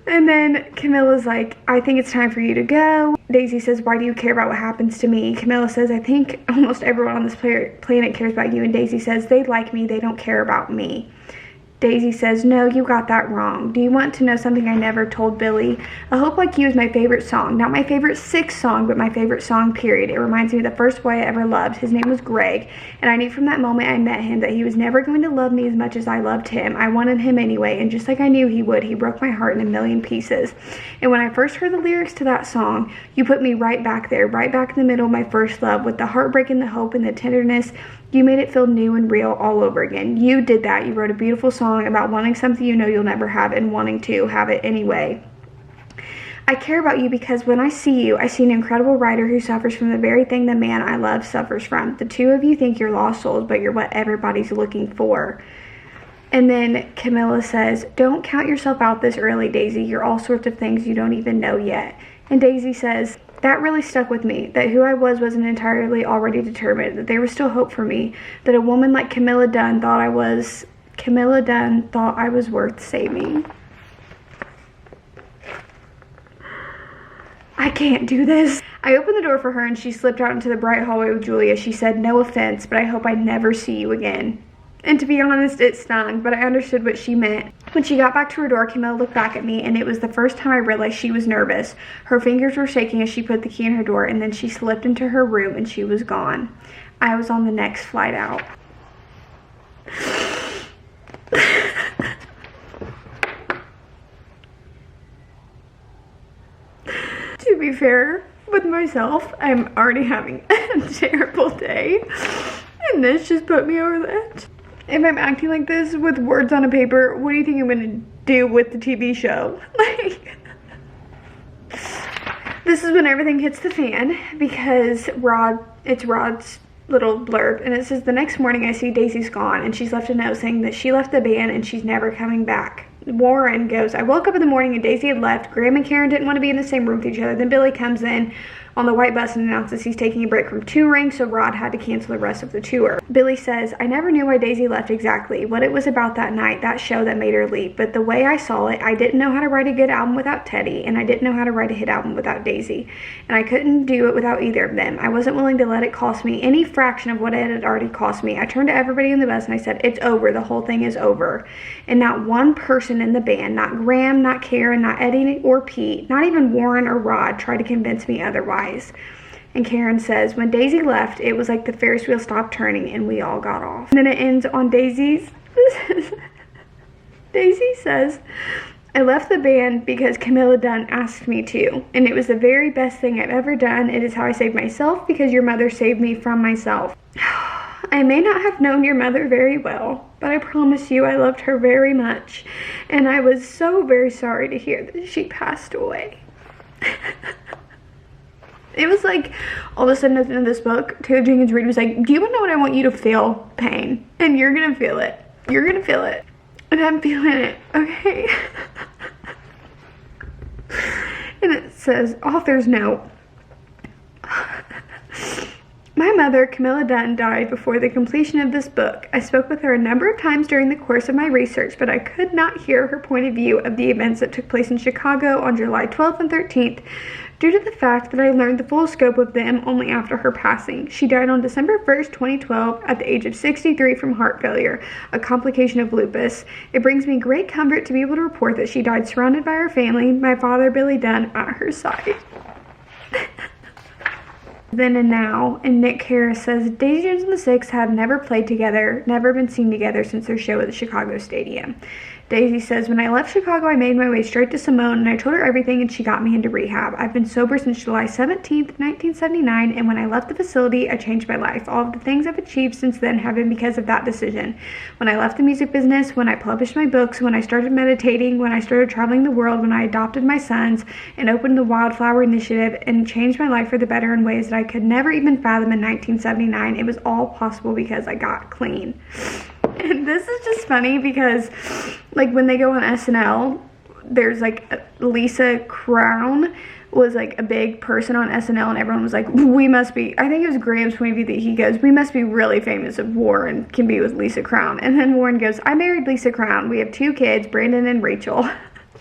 And then Camilla's like, I think it's time for you to go. Daisy says, why do you care about what happens to me? Camilla says, I think almost everyone on this planet cares about you. And Daisy says, they like me, they don't care about me. Daisy says, no, you got that wrong. Do you want to know something I never told Billy? A Hope Like You is my favorite song. Not my favorite Six song, but my favorite song, period. It reminds me of the first boy I ever loved. His name was Greg, and I knew from that moment I met him that he was never going to love me as much as I loved him. I wanted him anyway, and just like I knew he would, he broke my heart in a million pieces. And when I first heard the lyrics to that song, you put me right back there, right back in the middle of my first love, with the heartbreak and the hope and the tenderness. You made it feel new and real all over again. You did that. You wrote a beautiful song about wanting something you know you'll never have and wanting to have it anyway. I care about you because when I see you, I see an incredible writer who suffers from the very thing the man I love suffers from. The two of you think you're lost souls, but you're what everybody's looking for. And then Camilla says, don't count yourself out this early, Daisy. You're all sorts of things you don't even know yet. And Daisy says, that really stuck with me, that who I wasn't entirely already determined, that there was still hope for me, that a woman like Camilla Dunn thought I was worth saving. I can't do this. I opened the door for her and she slipped out into the bright hallway with Julia. She said, no offense, but I hope I never see you again. And to be honest, it stung, but I understood what she meant. When she got back to her door, Camilla looked back at me, and it was the first time I realized she was nervous. Her fingers were shaking as she put the key in her door, and then she slipped into her room and she was gone. I was on the next flight out. To be fair with myself, I'm already having a terrible day, and this just put me over the edge. If I'm acting like this with words on a paper, what do you think I'm gonna do with the TV show? Like, this is when everything hits the fan, because it's Rod's little blurb, and it says, the next morning I see Daisy's gone, and she's left a note saying that she left the band and she's never coming back. Warren goes, I woke up in the morning and Daisy had left. Graham and Karen didn't want to be in the same room with each other. Then Billy comes in on the white bus and announces he's taking a break from touring, so Rod had to cancel the rest of the tour. Billy says, I never knew why Daisy left exactly, what it was about that night, that show that made her leave, but the way I saw it, I didn't know how to write a good album without Teddy, and I didn't know how to write a hit album without Daisy, and I couldn't do it without either of them. I wasn't willing to let it cost me any fraction of what it had already cost me. I turned to everybody in the bus and I said, it's over, the whole thing is over. And not one person in the band, not Graham, not Karen, not Eddie or Pete, not even Warren or Rod tried to convince me otherwise. And Karen says, when Daisy left, it was like the Ferris wheel stopped turning and we all got off. And then it ends on Daisy's. Daisy says, I left the band because Camilla Dunn asked me to, and it was the very best thing I've ever done. It is how I saved myself because your mother saved me from myself. I may not have known your mother very well, but I promise you I loved her very much, and I was so very sorry to hear that she passed away. It was like, all of a sudden at the end of this book, Taylor Jenkins Reid was like, do you want to know what I want you to feel? Pain. And you're going to feel it. You're going to feel it. And I'm feeling it, okay? And it says, author's note. My mother, Camila Dunn, died before the completion of this book. I spoke with her a number of times during the course of my research, but I could not hear her point of view of the events that took place in Chicago on July 12th and 13th, due to the fact that I learned the full scope of them only after her passing. She died on December 1st, 2012, at the age of 63 from heart failure, a complication of lupus. It brings me great comfort to be able to report that she died surrounded by her family, my father, Billy Dunn, at her side. Then and Now, and Nick Harris says, Daisy Jones and the Six have never played together, never been seen together since their show at the Chicago Stadium. Daisy says, when I left Chicago, I made my way straight to Simone, and I told her everything, and she got me into rehab. I've been sober since July 17th, 1979, and when I left the facility, I changed my life. All of the things I've achieved since then have been because of that decision. When I left the music business, when I published my books, when I started meditating, when I started traveling the world, when I adopted my sons, and opened the Wildflower Initiative, and changed my life for the better in ways that I could never even fathom in 1979, it was all possible because I got clean. And this is just funny because, like, when they go on SNL, there's, like, Lisa Crown was, like, a big person on SNL, and everyone was like, we must be, I think it was Graham's point of view that he goes, we must be really famous if Warren can be with Lisa Crown. And then Warren goes, I married Lisa Crown. We have 2 kids, Brandon and Rachel.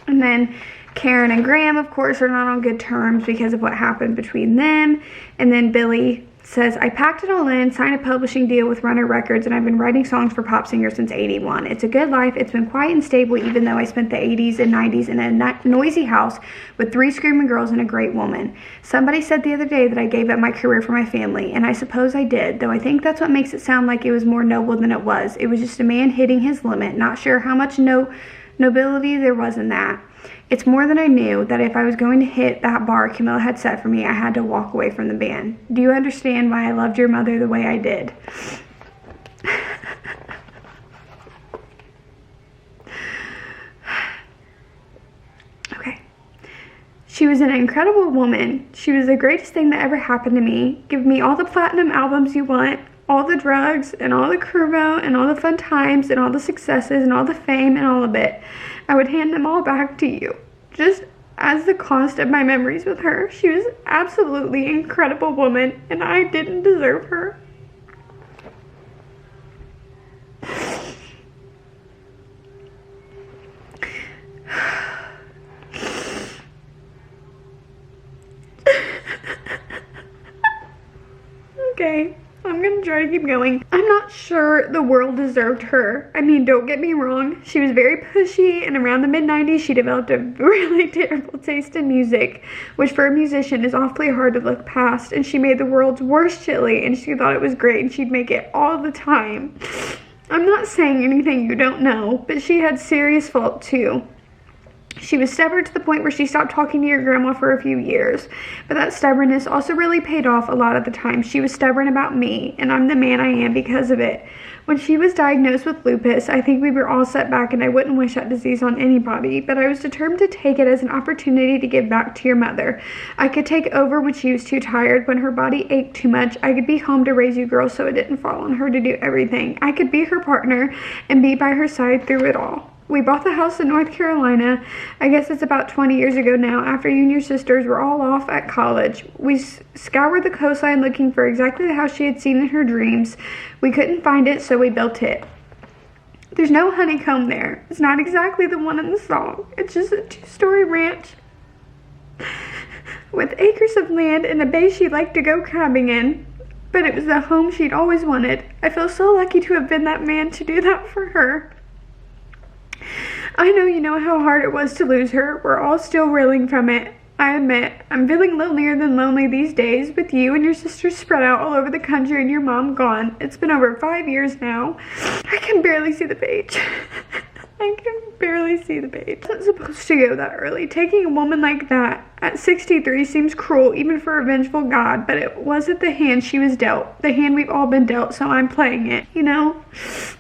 And then Karen and Graham, of course, are not on good terms because of what happened between them. And then Billy says, I packed it all in, signed a publishing deal with Runner Records, and I've been writing songs for pop singers since '81. It's a good life. It's been quiet and stable, even though I spent the '80s and '90s in a noisy house with 3 screaming girls and a great woman. Somebody said the other day that I gave up my career for my family, and I suppose I did, though I think that's what makes it sound like it was more noble than it was. It was just a man hitting his limit, not sure how much nobility there was in that. It's more than I knew that if I was going to hit that bar Camila had set for me, I had to walk away from the band. Do you understand why I loved your mother the way I did? Okay. She was an incredible woman. She was the greatest thing that ever happened to me. Give me all the platinum albums you want, all the drugs and all the curvo and all the fun times and all the successes and all the fame and all of it. I would hand them all back to you, just as the cost of my memories with her. She was absolutely incredible woman, and I didn't deserve her. Okay. I'm gonna try to keep going. I'm not sure the world deserved her. I mean, don't get me wrong. She was very pushy, and around the mid-90s, she developed a really terrible taste in music, which for a musician is awfully hard to look past, and she made the world's worst chili, and she thought it was great, and she'd make it all the time. I'm not saying anything you don't know, but she had serious fault too. She was stubborn to the point where she stopped talking to your grandma for a few years. But that stubbornness also really paid off a lot of the time. She was stubborn about me, and I'm the man I am because of it. When she was diagnosed with lupus, I think we were all set back, and I wouldn't wish that disease on anybody, but I was determined to take it as an opportunity to give back to your mother. I could take over when she was too tired, when her body ached too much. I could be home to raise you girls so it didn't fall on her to do everything. I could be her partner and be by her side through it all. We bought the house in North Carolina, I guess it's about 20 years ago now, after you and your sisters were all off at college. We scoured the coastline looking for exactly the house she had seen in her dreams. We couldn't find it, so we built it. There's no honeycomb there. It's not exactly the one in the song. It's just a 2-story ranch with acres of land and a bay she'd like to go crabbing in. But it was the home she'd always wanted. I feel so lucky to have been that man to do that for her. I know you know how hard it was to lose her. We're all still reeling from it. I admit, I'm feeling lonelier than lonely these days, with you and your sisters spread out all over the country and your mom gone. It's been over 5 years now. I can barely see the page. I can barely see the page. It's not supposed to go that early. Taking a woman like that at 63 seems cruel, even for a vengeful God, but it wasn't the hand she was dealt. The hand we've all been dealt, so I'm playing it, you know?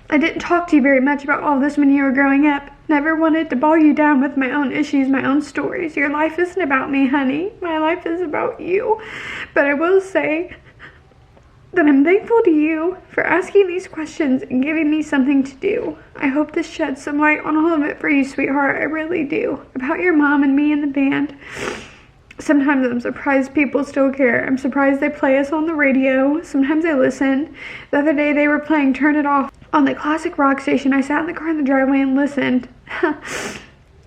I didn't talk to you very much about all this when you were growing up. Never wanted to bog you down with my own issues, my own stories. Your life isn't about me, honey. My life is about you. But I will say that I'm thankful to you for asking these questions and giving me something to do. I hope this sheds some light on all of it for you, sweetheart. I really do. About your mom and me and the band. Sometimes I'm surprised people still care. I'm surprised they play us on the radio. Sometimes I listen. The other day they were playing Turn It Off on the classic rock station. I sat in the car in the driveway and listened.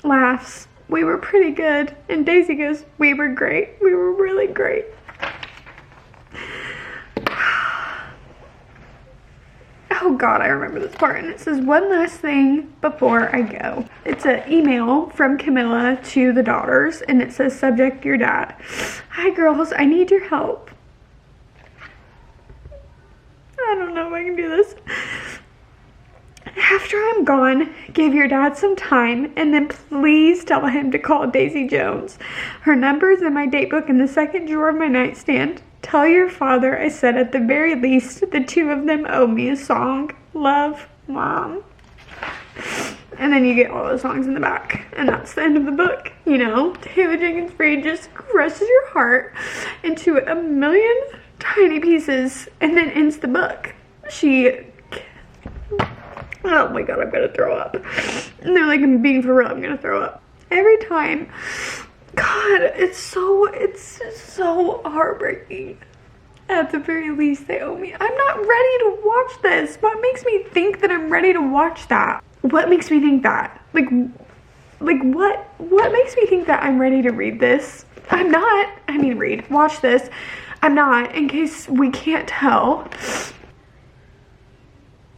Laughs. We were pretty good. And Daisy goes, we were great. We were really great. Oh God, I remember this part. And it says, one last thing before I go. It's an email from Camila to the daughters, and it says, subject, your dad. Hi girls, I need your help. I don't know if I can do this. After I'm gone, give your dad some time, and then please tell him to call Daisy Jones. Her number is in my date book in the second drawer of my nightstand. Tell your father I said at the very least the two of them owe me a song. Love, Mom. And then you get all those songs in the back. And that's the end of the book. You know, Taylor Jenkins Reid just crushes your heart into a million tiny pieces and then ends the book. Oh my God, I'm gonna throw up. And they're like, I'm being for real, I'm gonna throw up. Every time. God, it's so heartbreaking. At the very least, they owe me. I'm not ready to watch this. What makes me think that I'm ready to watch that? What makes me think that? Like what makes me think that I'm ready to read this? I'm not. I mean, watch this. I'm not, in case we can't tell.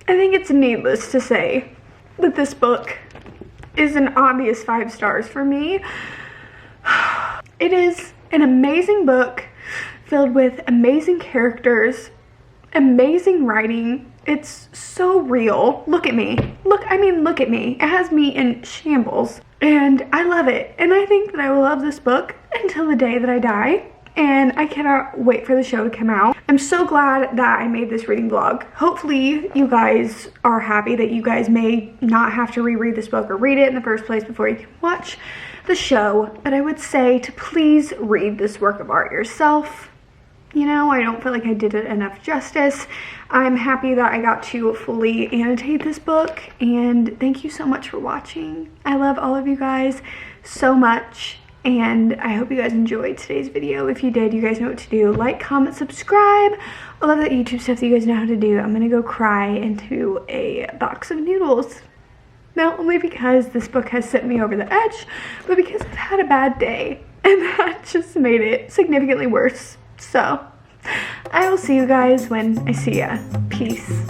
I think it's needless to say that this book is an obvious 5 stars for me. It is an amazing book filled with amazing characters, amazing writing. It's so real. Look at me. Look at me. It has me in shambles. And I love it. And I think that I will love this book until the day that I die. And I cannot wait for the show to come out. I'm so glad that I made this reading vlog. Hopefully you guys are happy that you guys may not have to reread this book or read it in the first place before you can watch the show. But I would say to please read this work of art yourself. You know, I don't feel like I did it enough justice. I'm happy that I got to fully annotate this book, and thank you so much for watching. I love all of you guys so much, and I hope you guys enjoyed today's video. If you did, you guys know what to do. Like, comment, subscribe. I love that YouTube stuff that you guys know how to do. I'm gonna go cry into a box of noodles. Not only because this book has sent me over the edge, but because I've had a bad day, and that just made it significantly worse. So, I will see you guys when I see ya. Peace.